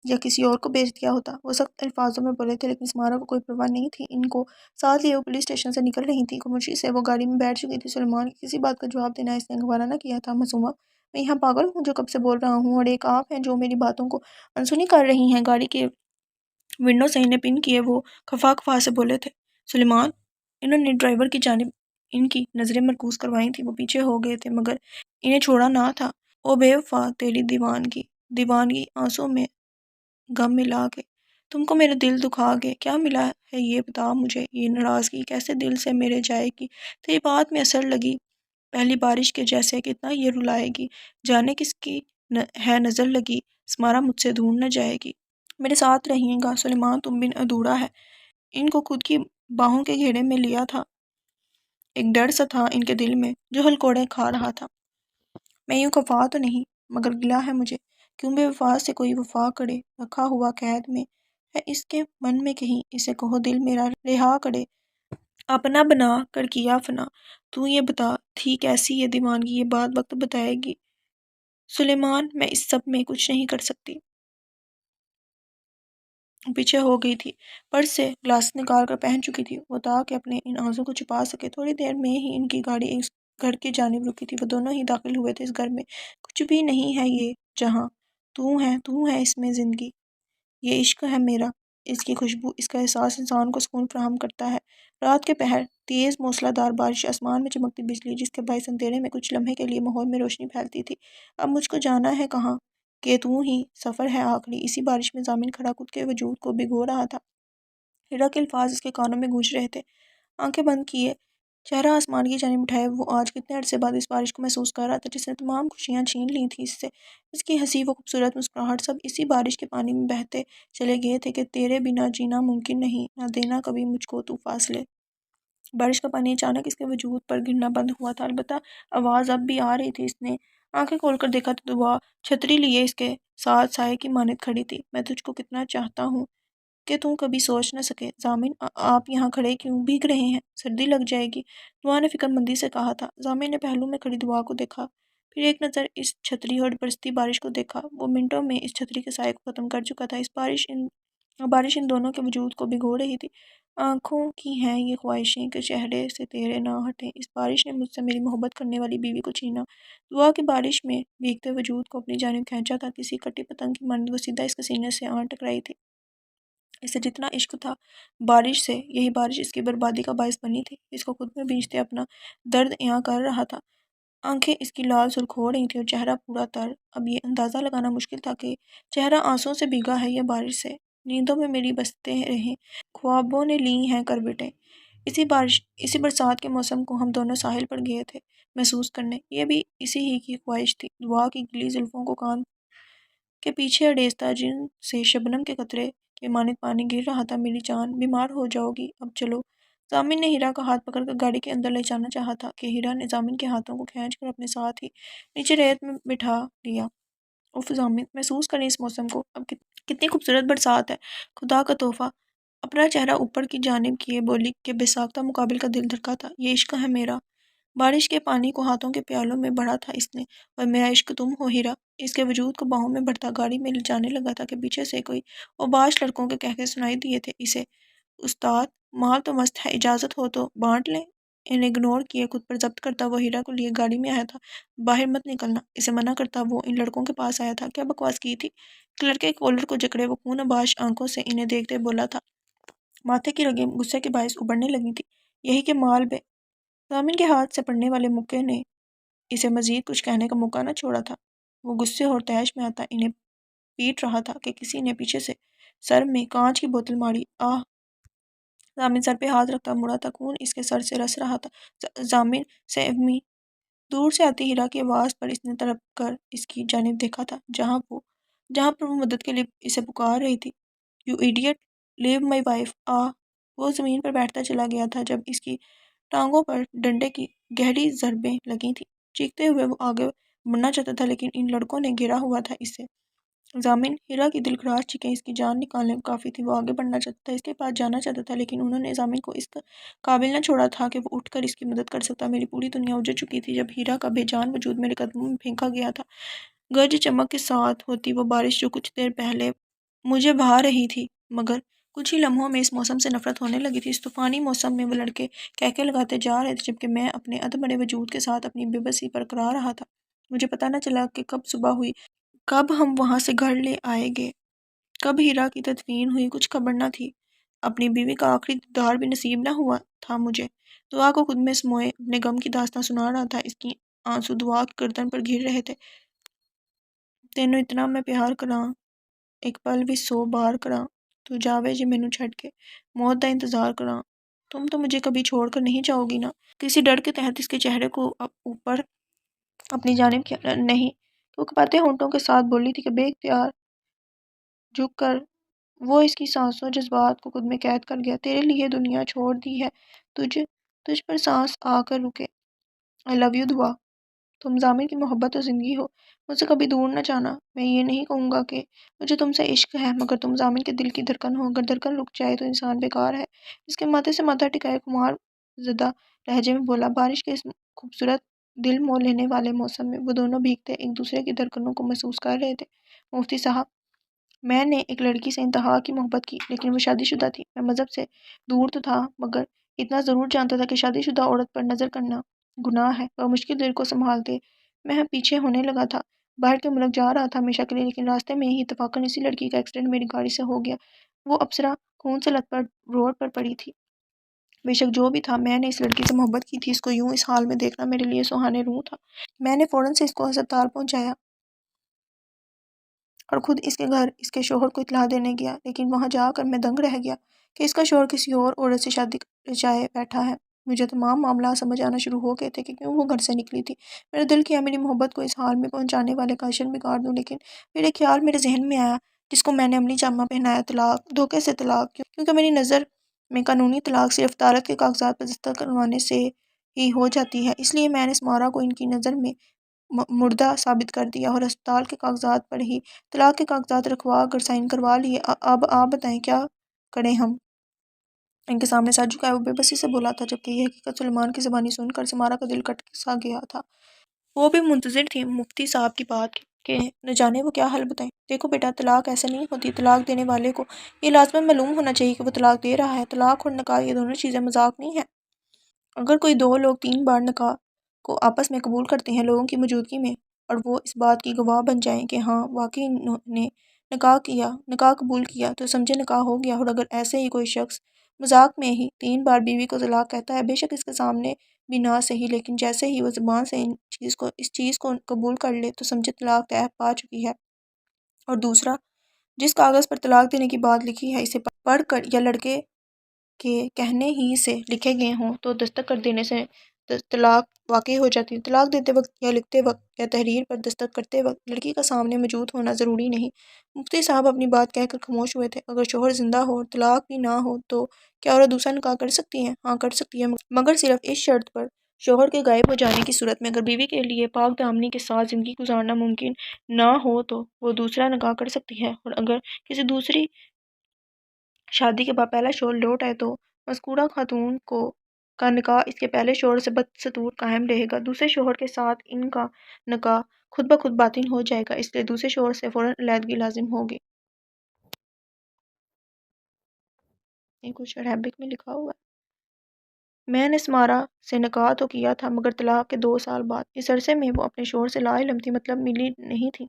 یا کسی اور کو بھیج دیا ہوتا، وہ سخت الفاظوں میں بولے تھے، لیکن اسمارا کو کوئی پرواہ نہیں تھی۔ ان کو ساتھ لیے وہ پولیس اسٹیشن سے نکل رہی تھی۔ خاموشی سے وہ گاڑی میں بیٹھ چکی تھی۔ سلیمان کی کسی بات کا جواب دینا اس نے گوارا نہ کیا تھا۔ معصومہ، میں یہاں پاگل ہوں جو کب سے بول رہا ہوں، اور ایک آپ ہیں جو میری باتوں کو انسنی کر رہی ہیں؟ گاڑی کے ونڈو سے انہیں پن کیے وہ خفا سے بولے تھے۔ سلیمان، انہوں نے ڈرائیور کی جانب ان کی نظریں مرکوز کروائی تھی۔ وہ پیچھے ہو گئے تھے مگر انہیں چھوڑا نہ تھا۔ او بے وفا، تیری دیوانگی آنسوں میں غم ملا کے تم کو میرا دل دکھا گئے۔ کیا ملا ہے یہ بتا مجھے، یہ ناراضگی کیسے دل سے میرے جائے گی؟ تیری بات میں اثر لگی پہلی بارش کے جیسے، کتنا یہ رلائے گی، جانے کس کی ہے نظر لگی، اسمارا مجھ سے دور نہ جائے گی، میرے ساتھ رہیے گا۔ سلیمان، تم بن ادھورا ہے۔ ان کو خود کی باہوں کے گھیرے میں لیا تھا۔ ایک ڈر سا تھا ان کے دل میں جو ہلکوڑے کھا رہا تھا۔ میں یوں خفا تو نہیں، مگر گلہ ہے مجھے، کیوں بے وفا سے کوئی وفا کرے، رکھا ہوا قید میں ہے اس کے من میں کہیں، اسے کہو دل میرا رہا کرے، اپنا بنا کر کیا فنا۔ تو یہ بتا تھی کیسی یہ دیوانگی، یہ بات وقت بتائے گی۔ سلیمان، میں اس سب میں کچھ نہیں کر سکتی۔ پیچھے ہو گئی تھی، پرس سے گلاس نکال کر پہن چکی تھی وہ تاکہ اپنے ان آنسوں کو چھپا سکے۔ تھوڑی دیر میں ہی ان کی گاڑی اس گھر کی جانب رکی تھی۔ وہ دونوں ہی داخل ہوئے تھے اس گھر میں۔ کچھ بھی نہیں ہے یہ جہاں، تو ہے اس میں زندگی، یہ عشق ہے میرا۔ اس کی خوشبو، اس کا احساس انسان کو سکون فراہم کرتا ہے۔ رات کے پہر، تیز موسلا دھار بارش، آسمان میں چمکتی بجلی جس کے باعث اندھیرے میں کچھ لمحے کے لیے ماحول میں روشنی پھیلتی تھی۔ اب مجھ کو جانا ہے کہاں کہ تو ہی سفر ہے آخری۔ اسی بارش میں ضامن کھڑا خود کے وجود کو بھگو رہا تھا۔ ہیرا کے الفاظ اس کے کانوں میں گونج رہے تھے۔ آنکھیں بند کیے، چہرہ آسمان کی جانب اٹھائے، وہ آج کتنے عرصے بعد اس بارش کو محسوس کر رہا تھا جس نے تمام خوشیاں چھین لی تھی اس سے۔ اس کی ہنسی، وہ خوبصورت مسکراہٹ، سب اسی بارش کے پانی میں بہتے چلے گئے تھے کہ تیرے بنا جینا ممکن نہیں، نہ دینا کبھی مجھ کو تو فاصلے۔ بارش کا پانی اچانک اس کے وجود پر گرنا بند ہوا تھا، البتہ آواز اب بھی آ رہی تھی۔ اس نے آنکھیں کھول کر دیکھا تو دعا چھتری لیے اس کے ساتھ سائے کی مانند کھڑی تھی۔ میں تجھ کو کتنا چاہتا ہوں کہ تم کبھی سوچ نہ سکے۔ ضامن، آپ یہاں کھڑے کیوں بھیگ رہے ہیں؟ سردی لگ جائے گی، دعا نے فکر مندی سے کہا تھا۔ ضامن نے پہلو میں کھڑی دعا کو دیکھا، پھر ایک نظر اس چھتری اور برستی بارش کو دیکھا۔ وہ منٹوں میں اس چھتری کے سائے کو ختم کر چکا تھا۔ بارش ان دونوں کے وجود کو بھگو رہی تھی۔ آنکھوں کی ہیں یہ خواہشیں کہ چہرے سے تیرے نہ ہٹیں۔ اس بارش نے مجھ سے میری محبت کرنے والی بیوی کو چھینا۔ دعا کی بارش میں بھیگتے وجود کو اپنی جانب کھینچا تھا، کسی کٹی پتنگ کی مانند وہ سیدھا اس کے سینے سے آن ٹکرائی تھی۔ اسے جتنا عشق تھا بارش سے، یہی بارش اس کی بربادی کا باعث بنی تھی۔ اس کو خود میں بھیجتے اپنا درد عیاں کر رہا تھا۔ آنکھیں اس کی لال سرخ ہو رہی تھیں اور چہرہ پورا تر۔ اب یہ اندازہ لگانا مشکل تھا کہ چہرہ آنسوں سے بھیگا ہے یا بارش سے۔ نیندوں میں میری بستے رہیں، خوابوں نے لی ہیں کروٹیں۔ اسی برسات کے موسم کو ہم دونوں ساحل پر گئے تھے محسوس کرنے۔ یہ بھی اسی ہی کی خواہش تھی۔ دعا کی گلی زلفوں کو کان کے پیچھے اڑیستا، جن سے شبنم کے قطرے کے مانند پانی گر رہا تھا۔ میری جان، بیمار ہو جاؤ گی، اب چلو۔ ضامن نے ہیرا کا ہاتھ پکڑ کر گاڑی کے اندر لے جانا چاہا تھا کہ ہیرا نے ضامن کے ہاتھوں کو کھینچ کر اپنے ساتھ ہی نیچے ریت میں بٹھا لیا۔ اف ضامن، محسوس کریں اس موسم کو، اب کتنی خوبصورت برسات ہے، خدا کا تحفہ۔ اپنا چہرہ اوپر کی جانب کیے بولی کہ بے ساختہ مقابل کا دل دھڑکا تھا۔ یہ عشق ہے میرا۔ بارش کے پانی کو ہاتھوں کے پیالوں میں بڑھا تھا اس نے، اور میرا عشق تم ہو ہیرا۔ اس کے وجود کو باہوں میں بڑھتا گاڑی میں جانے لگا تھا کہ پیچھے سے کوئی اوباش لڑکوں کے قہقہے سنائی دیے تھے اسے۔ استاد، مال تو مست ہے، اجازت ہو تو بانٹ لیں۔ انہیں اگنور کیے خود پر ضبط کرتا وہ ہیرا کو لیے گاڑی میں آیا تھا۔ باہر مت نکلنا، اسے منع کرتا وہ ان لڑکوں کے پاس آیا تھا۔ کیا بکواس کی تھی؟ ایک لڑکے کے کولر کو جکڑے وہ خون اباش آنکھوں سے انہیں دیکھتے بولا تھا۔ ماتھے کی رگیں غصے کے باعث ابھرنے لگی تھی۔ یہی کہ مال بے۔ ضامن کے ہاتھ سے پڑنے والے مکے نے اسے مزید کچھ کہنے کا موقع نہ چھوڑا تھا۔ وہ غصے اور طیش میں آتا انہیں پیٹ رہا تھا کہ کسی نے پیچھے سے سر میں کانچ کی بوتل ماری۔ آہ! ضامن سر پہ ہاتھ رکھتا مڑا تھا، خون اس کے سر سے رس رہا تھا۔ ضامن سے امی، دور سے آتی ہیرا کی آواز پر اس نے تڑپ کر اس کی جانب دیکھا تھا جہاں پر وہ مدد کے لیے اسے پکار رہی تھی۔ You idiot, leave my wife. آہ! وہ زمین پر بیٹھتا چلا گیا تھا جب اس کی ٹانگوں پر ڈنڈے کی گہری ضربیں لگی تھیں۔ چیختے ہوئے وہ آگے بڑھنا چاہتا تھا لیکن ان لڑکوں نے گھیرا ہوا تھا اسے۔ ضامن، ہیرا کی دل خراش چیخیں اس کی جان نکالنے کو کافی تھی۔ وہ آگے بڑھنا چاہتا تھا، اس کے پاس جانا چاہتا تھا، لیکن انہوں نے ضامن کو اس قابل نہ چھوڑا تھا کہ وہ اٹھ کر اس کی مدد کر سکتا۔ میری پوری دنیا اجڑ چکی تھی جب ہیرا کا بے جان وجود میرے قدموں میں پھینکا گیا تھا۔ گرج چمک کے ساتھ ہوتی وہ بارش جو کچھ دیر پہلے مجھے بھا رہی تھی، مگر کچھ ہی لمحوں میں اس موسم سے نفرت ہونے لگی تھی۔ اس طوفانی موسم میں وہ لڑکے کہکے لگاتے جا رہے تھے جبکہ میں اپنے ادھمرے وجود کے ساتھ اپنی بے بسی برقرار رہا تھا۔ مجھے پتہ نہ چلا کہ کب صبح ہوئی، کب ہم وہاں سے گھر لے آئے گے، کب ہیرا کی تدفین ہوئی، کچھ خبر نہ تھی۔ اپنی بیوی کا آخری دیدار بھی نصیب نہ ہوا تھا مجھے۔ دعا کو خود میں سموئے اپنے غم کی داستان سنا رہا تھا۔ اس کی آنسو دعا کی گردن پر گر رہے تھے۔ تینوں اتنا میں پیار کراں، ایک پل بھی 100 بار کراں، تو جاوے جے مینوں چھڈ کے، موت دا انتظار کراں، تم تو مجھے کبھی چھوڑ کر نہیں جاؤ گی نا؟ کسی ڈر کے تحت اس کے چہرے کو اوپر اپنی جانب کیا نہیں، وہ کپاتے ہونٹوں کے ساتھ بولی تھی کہ بے اختیار جھک کر وہ اس کی سانسوں جذبات کو خود میں قید کر گیا۔ تیرے لیے دنیا چھوڑ دی ہے، تجھ پر سانس آ کر رکے۔ I love you دعا، تم ضامن کی محبت اور زندگی ہو، مجھ سے کبھی دور نہ جانا۔ میں یہ نہیں کہوں گا کہ مجھے تم سے عشق ہے، مگر تم ضامن کے دل کی دھڑکن ہو۔ اگر دھڑکن رک جائے تو انسان بیکار ہے۔ اس کے ماتھے سے ماتھا ٹکائے خمار زدہ لہجے میں بولا۔ بارش کے اس خوبصورت دل مو لینے والے موسم میں وہ دونوں بھیگتے ایک دوسرے کی دھڑکنوں کو محسوس کر رہے تھے۔ مفتی صاحب، میں نے ایک لڑکی سے انتہا کی محبت کی، لیکن وہ شادی شدہ تھی۔ میں مذہب سے دور تو تھا، مگر اتنا ضرور جانتا تھا کہ شادی شدہ عورت پر نظر کرنا گناہ ہے۔ وہ مشکل دل کو سنبھالتے میں پیچھے ہونے لگا تھا۔ باہر کے ملک جا رہا تھا ہمیشہ کے لیے، لیکن راستے میں ہی اتفاقاً اسی لڑکی کا ایکسیڈنٹ میری گاڑی سے ہو گیا۔ وہ اپسرا خون سے لت پت روڈ پر پڑی تھی۔ بے شک جو بھی تھا، میں نے اس لڑکی سے محبت کی تھی۔ اس کو یوں اس حال میں دیکھنا میرے لیے سہانے روح تھا۔ میں نے فوراً سے اس کو ہسپتال پہنچایا اور خود اس کے گھر اس کے شوہر کو اطلاع دینے گیا، لیکن وہاں جا کر میں دنگ رہ گیا کہ اس کا شوہر کسی اور عورت سے شادی رچائے بیٹھا ہے۔ مجھے تمام معاملات سمجھ آنا شروع ہو گئے تھے کہ کیوں وہ گھر سے نکلی تھی۔ میرا دل کیا میری محبت کو اس حال میں پہنچانے والے کا عشر بگاڑ دوں، لیکن پھر ایک خیال میرے ذہن میں آیا جس کو میں نے عملی جامہ پہنایا: طلاق، دھوکے سے طلاق، کیونکہ میری نظر میں قانونی طلاق صرف عدالت کے کاغذات پر دستخط کروانے سے ہی ہو جاتی ہے۔ اس لیے میں نے سمارا کو ان کی نظر میں مردہ ثابت کر دیا اور ہسپتال کے کاغذات پر ہی طلاق کے کاغذات رکھوا کر سائن کروا لیے۔ اب آپ بتائیں کیا کریں ہم؟ ان کے سامنے سر جھکائے وہ بے بسی سے بولا تھا، جبکہ یہ حقیقت سلیمان کی زبانی سن کر سمارا کا دل کٹ سا گیا تھا۔ وہ بھی منتظر تھی مفتی صاحب کی بات کہ نہ جانے وہ کیا حل بتائیں۔ دیکھو بیٹا، طلاق ایسے نہیں ہوتی۔ طلاق دینے والے کو یہ لازماً معلوم ہونا چاہیے کہ وہ طلاق دے رہا ہے۔ طلاق اور نکاح یہ دونوں چیزیں مذاق نہیں ہیں۔ اگر کوئی دو لوگ 3 بار نکاح کو آپس میں قبول کرتے ہیں لوگوں کی موجودگی میں، اور وہ اس بات کی گواہ بن جائیں کہ ہاں واقعی انہوں نے نکاح قبول کیا، تو سمجھے نکاح ہو گیا۔ اور اگر ایسے ہی کوئی شخص مذاق میں ہی 3 بار بیوی کو طلاق کہتا ہے، بے شک اس کے سامنے بھی نہ صحیح، لیکن جیسے ہی وہ زبان سے اس چیز کو قبول کر لے تو سمجھے طلاق طے پا چکی ہے۔ اور دوسرا، جس کاغذ پر طلاق دینے کی بات لکھی ہے، اسے پڑھ کر یا لڑکے کے کہنے ہی سے لکھے گئے ہوں تو دستخط کر دینے سے طلاق واقع ہو جاتی ہے۔ طلاق دیتے وقت یا لکھتے وقت یا تحریر پر دستخط کرتے وقت لڑکی کا سامنے موجود ہونا ضروری نہیں۔ مفتی صاحب اپنی بات کہہ کر خاموش ہوئے تھے۔ اگر شوہر زندہ ہو اور طلاق بھی نہ ہو تو کیا عورت دوسرا نکاح کر سکتی ہے؟ ہاں کر سکتی ہے، مگر صرف اس شرط پر، شوہر کے غائب ہو جانے کی صورت میں۔ اگر بیوی کے لیے پاک دامنی کے ساتھ زندگی گزارنا ممکن نہ ہو تو وہ دوسرا نکاح کر سکتی ہے، اور اگر کسی دوسری شادی کے بعد پہلا شوہر لوٹ آئے تو مذکورہ خاتون کا نکاح اس کے پہلے شوہر سے بدستور قائم رہے گا۔ دوسرے شوہر کے ساتھ ان کا نکاح خود بخود باطل ہو جائے گا، اس لیے دوسرے شوہر سے فوراً علیحدگی لازم ہوگی۔ یہ کچھ عربک میں لکھا ہوا ہے۔ میں نے سمارا سے نکاح تو کیا تھا، مگر طلاق کے 2 سال بعد۔ اس عرصے میں وہ اپنے شوہر سے لا علم تھی، مطلب ملی نہیں تھی۔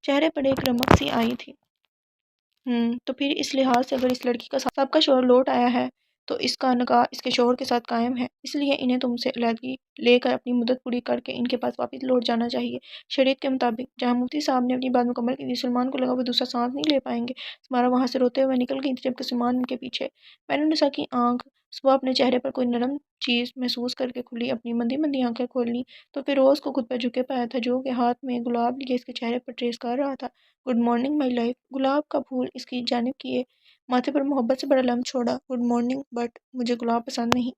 چہرے پر ایک رمق سی آئی تھی۔ تو پھر اس لحاظ سے اگر اس لڑکی کا سب کا شوہر لوٹ آیا ہے تو اس کا نکاح اس کے شوہر کے ساتھ قائم ہے، اس لیے انہیں تم سے علیحدگی لے کر اپنی مدت پوری کر کے ان کے پاس واپس لوٹ جانا چاہیے شریعت کے مطابق۔ جہاں مفتی صاحب نے اپنی بات مکمل کی تھی، سلمان کو لگا وہ دوسرا سانس نہیں لے پائیں گے۔ سمارا وہاں سے روتے ہوئے نکل گئی تھی، جبکہ سلمان ان کے پیچھے۔ میں نے نسا کی آنکھ صبح اپنے چہرے پر کوئی نرم چیز محسوس کر کے کھلی، اپنی مندی مندی آنکھیں کھولیں تو فیروز کو خود پر جھکے پایا تھا، جو کہ ہاتھ میں گلاب لیے اس کے چہرے پر ٹریس کر رہا تھا۔ Good morning my life. گلاب کا پھول اس کی جانب کیے، ماتھے پر محبت سے بڑا لمس چھوڑا۔ گڈ مارننگ، بٹ مجھے گلاب پسند نہیں۔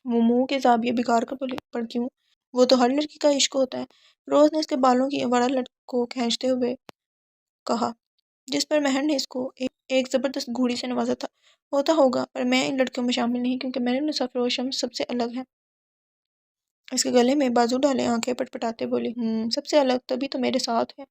وہ منہ کے زاویے بگاڑ کر بولے، پر کیوں؟ وہ تو ہر لڑکی کا عشق ہوتا ہے۔ روز نے اس کے بالوں کی وڑا لٹ کو کھینچتے ہوئے کہا، جس پر مہر نے اس کو ایک زبردست گھوڑی سے نوازا تھا۔ ہوتا ہوگا، پر میں ان لڑکیوں میں شامل نہیں، کیونکہ میرے نسا فیروز شمس سب سے الگ ہے۔ اس کے گلے میں بازو ڈالے آنکھیں پٹ پٹاتے بولی، سب سے الگ تبھی تو میرے ساتھ ہے۔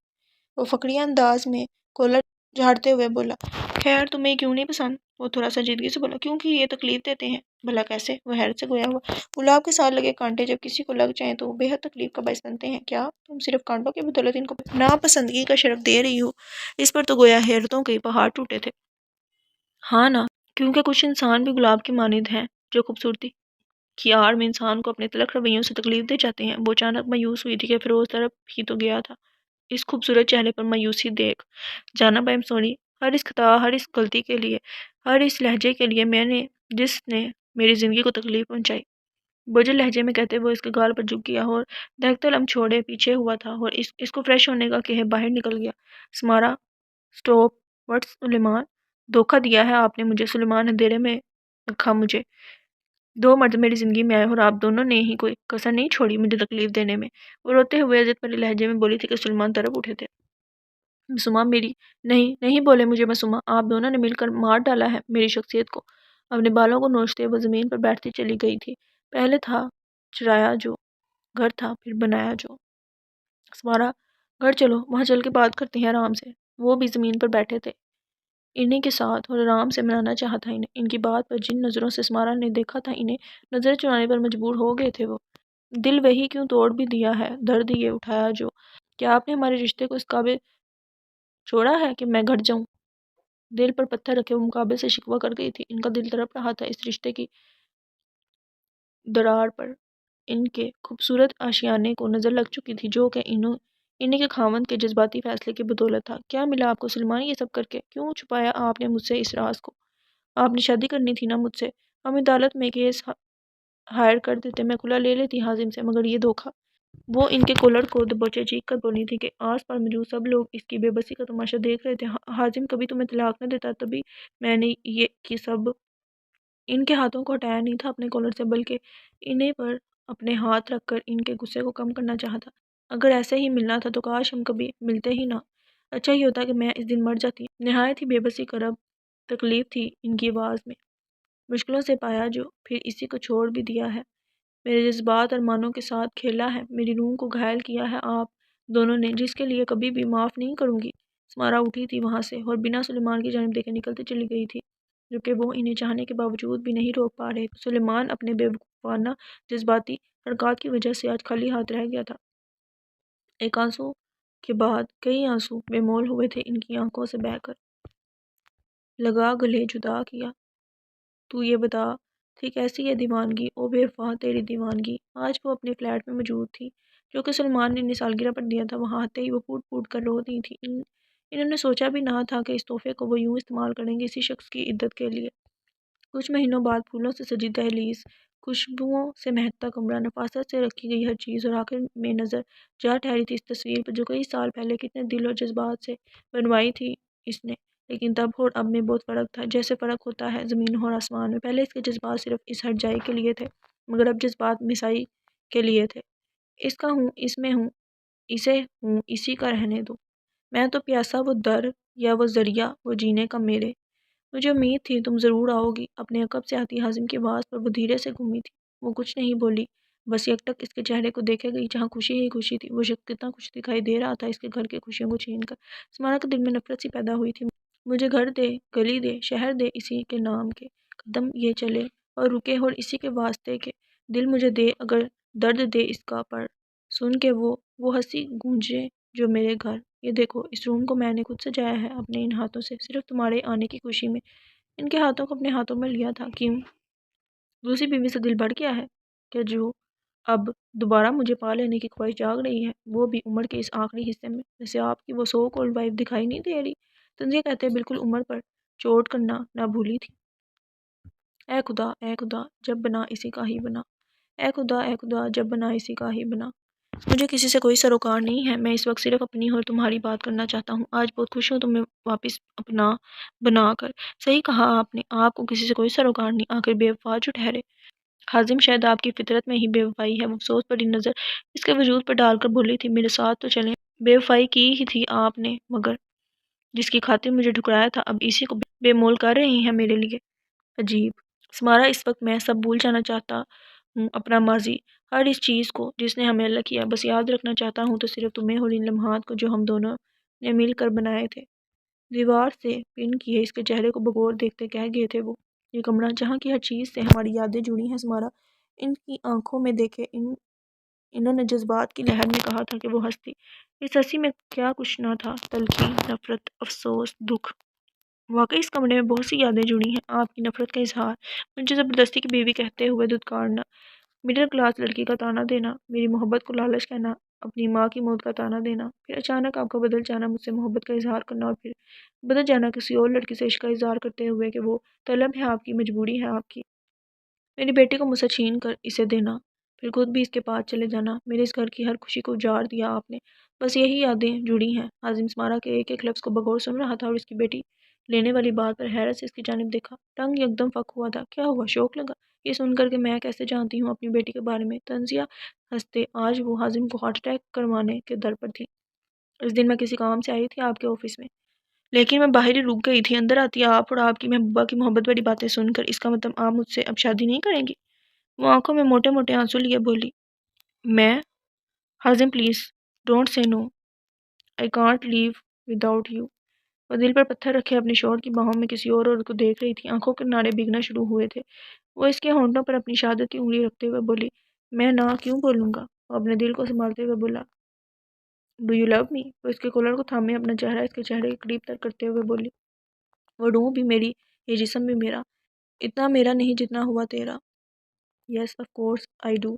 وہ فقریہ انداز میں کولر جھاڑتے ہوئے بولا، خیر تمہیں کیوں نہیں پسند؟ وہ تھوڑا سنجیدگی سے بولا، کیونکہ یہ تکلیف دیتے ہیں۔ بھلا کیسے؟ وہ حیرت سے گویا ہوا۔ گلاب کے ساتھ لگے کانٹے جب کسی کو لگ جائیں تو وہ بے حد تکلیف کا باعث بنتے ہیں۔ کیا تم صرف کانٹوں کی بدولت ان کو ناپسندگی کا شرف دے رہی ہو؟ اس پر تو گویا حیرتوں کے پہاڑ ٹوٹے تھے۔ ہاں نا، کیونکہ کچھ انسان بھی گلاب کی مانند ہیں جو خوبصورتی کی آڑ میں انسان کو اپنے تلخ رویوں سے تکلیف دے جاتے ہیں۔ وہ اچانک مایوس ہوئی تھی کہ فیروز طرف ہی تو گیا تھا۔ اس خوبصورت چہرے پر مایوسی دیکھ جانب آئی ایم سوری، ہر اس خطا، ہر اس غلطی کے لیے، ہر اس لہجے کے لیے جس نے میری زندگی کو تکلیف پہنچائی۔ بوجھل لہجے میں کہتے ہوئے اس کے گال پر جھک گیا اور دہکتے لم چھوڑے پیچھے ہوا تھا اور اس کو فریش ہونے کا کہ باہر نکل گیا۔ سمارا، سٹاپ، وٹس سلیمان؟ دھوکہ دیا ہے آپ نے مجھے۔ سلیمان اندھیرے میں رکھا مجھے۔ 2 مرد میری زندگی میں آئے اور آپ دونوں نے ہی کوئی کسر نہیں چھوڑی مجھے تکلیف دینے میں۔ وہ روتے ہوئے عزت بھرے لہجے میں بولی تھی کہ سلیمان طرف اٹھے تھے۔ معصومہ میری نہیں بولے مجھے معصومہ، آپ دونوں نے مل کر مار ڈالا ہے میری شخصیت کو۔ اپنے بالوں کو نوچتے وہ زمین پر بیٹھتی چلی گئی تھی۔ پہلے تھا چرایا جو گھر تھا، پھر بنایا جو۔ سمارا، گھر چلو، وہاں چل کے بات کرتے ہیں آرام سے۔ وہ بھی زمین پر بیٹھے تھے انہیں کے ساتھ اور آرام سے منانا چاہا تھا انہیں۔ ان کی بات پر جن نظروں سے اسمارا نے دیکھا تھا انہیں نظر چرانے پر مجبور ہو گئے تھے وہ۔ دل وہی کیوں توڑ بھی دیا ہے، درد یہ اٹھایا جو، کیا آپ نے ہمارے رشتے کو اس قابل چھوڑا ہے کہ میں گھٹ جاؤں؟ دل پر پتھر رکھے وہ مقابل سے شکوہ کر گئی تھی۔ ان کا دل تڑپ رہا تھا اس رشتے کی درار پر۔ ان کے خوبصورت آشیانے کو نظر لگ چکی تھی جو کہ انہیں کے خاوند کے جذباتی فیصلے کی بدولت تھا۔ کیا ملا آپ کو سلمان یہ سب کر کے؟ کیوں چھپایا آپ نے مجھ سے اس راز کو؟ آپ نے شادی کرنی تھی نا مجھ سے، ہم عدالت میں کیس ہائر کر دیتے، میں کھلا لے لیتی حازم سے، مگر یہ دھوکہ۔ وہ ان کے کولر کو دبوچے چیخ کر بولی تھی کہ آس پاس موجود سب لوگ اس کی بے بسی کا تماشا دیکھ رہے تھے۔ حازم کبھی تمہیں طلاق نہ دیتا، تبھی میں نے یہ کی سب ان کے ہاتھوں کو ہٹایا نہیں تھا اپنے کولر سے، بلکہ انہیں پر اپنے ہاتھ رکھ کر ان کے غصے کو کم کرنا چاہا تھا۔ اگر ایسے ہی ملنا تھا تو کاش ہم کبھی ملتے ہی نہ، اچھا ہی ہوتا کہ میں اس دن مر جاتی۔ نہایت ہی بے بسی کا رب تکلیف تھی ان کی آواز میں۔ مشکلوں سے پایا جو، پھر اسی کو چھوڑ بھی دیا ہے، میرے جذبات ارمانوں کے ساتھ کھیلا ہے، میری روح کو گھائل کیا ہے آپ دونوں نے، جس کے لیے کبھی بھی معاف نہیں کروں گی۔ اسمارا اٹھی تھی وہاں سے اور بنا سلیمان کی جانب دیکھے نکلتی چلی گئی تھی، جو کہ وہ انہیں چاہنے کے باوجود بھی نہیں روک پا رہے۔ سلیمان اپنے بے وقوفانہ جذباتی حرکات کی وجہ سے آج خالی ہاتھ رہ گیا تھا۔ ایک آنسو کے بعد کئی آنسو بے مول ہوئے تھے ان کی آنکھوں سے بہہ کر، لگا گلے جدا کیا۔ تو یہ بتا تھی کیسی ہے دیوانگی، او بے وفا تیری دیوانگی۔ آج وہ اپنے فلیٹ میں موجود تھی جو کہ سلمان نے انہیں سالگرہ پر دیا تھا۔ وہاں آتے ہی وہ پھوٹ پھوٹ کر رو دی تھی۔ انہوں نے سوچا بھی نہ تھا کہ اس تحفے کو وہ یوں استعمال کریں گے اسی شخص کی عدت کے لیے۔ کچھ مہینوں بعد پھولوں سے سجی دہلیز، خوشبوؤں سے مہکتا کمرہ، نفاست سے رکھی گئی ہر چیز، اور آخر میں نظر جا ٹھہری تھی اس تصویر پر جو کئی سال پہلے کتنے دل اور جذبات سے بنوائی تھی اس نے۔ لیکن تب اور اب میں بہت فرق تھا، جیسے فرق ہوتا ہے زمین اور آسمان میں۔ پہلے اس کے جذبات صرف اس ہر جائی کے لیے تھے، مگر اب جذبات مسائی کے لیے تھے۔ اس کا ہوں، اس میں ہوں، اسے ہوں، اسی کا رہنے دو۔ میں تو پیاسا وہ در یا وہ ذریعہ وہ جینے کا میرے، مجھے امید تھی تم ضرور آؤ گی۔ اپنے عقب سے آتی حازم کی آواز پر وہ دھیرے سے گھومی تھی۔ وہ کچھ نہیں بولی، بس یکٹک اس کے چہرے کو دیکھے گئی جہاں خوشی ہی خوشی تھی۔ وہ شخص کتنا خوش دکھائی دے رہا تھا اس کے گھر کی خوشیوں کو چھین کر۔ اسمارا کے دل میں نفرت سی پیدا ہوئی تھی۔ مجھے گھر دے، گلی دے، شہر دے، اسی کے نام کے قدم یہ چلے اور رکے، اور اسی کے واسطے کے دل مجھے دے، اگر درد دے اس کا پر سن کے وہ ہنسی گونجے جو میرے گھر۔ یہ دیکھو، اس روم کو میں نے خود سجایا ہے اپنے ان ہاتھوں سے، صرف تمہارے آنے کی خوشی میں۔ ان کے ہاتھوں کو اپنے ہاتھوں میں لیا تھا۔ کیوں؟ دوسری بیوی سے دل بڑھ گیا ہے کہ جو اب دوبارہ مجھے پا لینے کی خواہش جاگ رہی ہے، وہ بھی عمر کے اس آخری حصے میں؟ ویسے آپ کی وہ سو کولڈ وائف دکھائی نہیں دے رہی؟ تنزیہ کہتے بالکل عمر پر چوٹ کرنا نہ بھولی تھی۔ اے خدا، اے خدا، جب بنا اسی کا ہی بنا، اے خدا، اے خدا، جب بنا اسی کا ہی بنا۔ مجھے کسی سے کوئی سروکار نہیں ہے، میں اس وقت صرف اپنی اور تمہاری بات کرنا چاہتا ہوں۔ آج بہت خوش ہوں تمہیں واپس اپنا بنا کر۔ صحیح کہا آپ نے، آپ کو کسی سے کوئی سروکار نہیں، آخر بے وفا جو ٹھہرے۔ حازم شاید آپ کی فطرت میں ہی بے وفائی ہے، وہ افسوس بھری نظر اس کے وجود پر ڈال کر بولی تھی، میرے ساتھ تو چلیں۔ بے وفائی کی ہی تھی آپ نے، مگر جس کی خاطر مجھے ٹھکرایا تھا، اب اسی کو بے مول کر رہی ہیں میرے لیے۔ عجیب اسمارا، اس وقت میں سب بھول جانا چاہتا ہوں، اپنا ماضی، ہر اس چیز کو جس نے ہمیں الگ کیا، بس یاد رکھنا چاہتا ہوں تو صرف تمہیں اور ان لمحات کو جو ہم دونوں نے مل کر بنائے تھے۔ دیوار سے پن کیے اس کے چہرے کو بغور دیکھتے کہہ گئے تھے وہ، یہ کمرہ جہاں کی ہر چیز سے ہماری یادیں جڑی ہیں اسمارا، ان کی آنکھوں میں دیکھے انہوں نے جذبات کی لہر میں کہا تھا کہ وہ ہنسی، اس ہنسی میں کیا کچھ نہ تھا، تلخی، نفرت، افسوس، دکھ۔ واقعی اس کمرے میں بہت سی یادیں جڑی ہیں، آپ کی نفرت کا اظہار، مجھے زبردستی کی بیوی کہتے ہوئے دھتکارنا، مڈل کلاس لڑکی کا تانا دینا، میری محبت کو لالچ کہنا، اپنی ماں کی موت کا تانا دینا، پھر اچانک آپ کا بدل جانا، مجھ سے محبت کا اظہار کرنا، اور پھر بدل جانا کسی اور لڑکی سے عشق کا اظہار کرتے ہوئے کہ وہ طلب ہے آپ کی، مجبوری ہے آپ کی، میری بیٹی کو مجھ سے چھین کر اسے دینا، پھر خود بھی اس کے پاس چلے جانا، میرے اس گھر کی ہر خوشی کو اجاڑ دیا آپ نے، بس یہی یادیں جڑی ہیں۔ حازم اسمارا کے ایک ایک لفظ کو بغور سن رہا تھا اور اس کی بیٹی لینے والی بات پر حیرت سے اس کی جانب دیکھا، ٹنگ یکدم فک ہوا تھا۔ کیا ہوا؟ شوق لگا یہ سن کر کہ میں کیسے جانتی ہوں اپنی بیٹی کے بارے میں؟ تنزیہ ہنستے، آج وہ حازم کو ہارٹ اٹیک کروانے کے در پر تھی۔ اس دن میں کسی کام سے آئی تھی آپ کے آفس میں، لیکن میں باہر ہی رک گئی تھی، اندر آتی آپ اور آپ کی محبوبہ کی محبت بڑی باتیں سن کر، اس کا مطلب آپ مجھ سے اب شادی نہیں کریں گی؟ وہ آنکھوں میں موٹے موٹے آنسو لیے بولی، میں حازم please don't say no, I can't live without you. وہ دل پر پتھر رکھے اپنے شوہر کی باہوں میں کسی اور عورت کو دیکھ رہی تھی۔ آنکھوں کے کنارے بھیگنا شروع ہوئے تھے۔ وہ اس کے ہونٹوں پر اپنی شہادت کی انگلی رکھتے ہوئے بولی، میں نہ کیوں بولوں گا؟ وہ اپنے دل کو سنبھالتے ہوئے بولا، ڈو یو لو می؟ وہ اس کے کولر کو تھامے اپنا چہرہ اس کے چہرے کے قریب تر کرتے ہوئے بولی، وہ روح بھی میری، یہ جسم بھی میرا، اتنا میرا نہیں جتنا ہوا تیرا۔ Yes of course I do.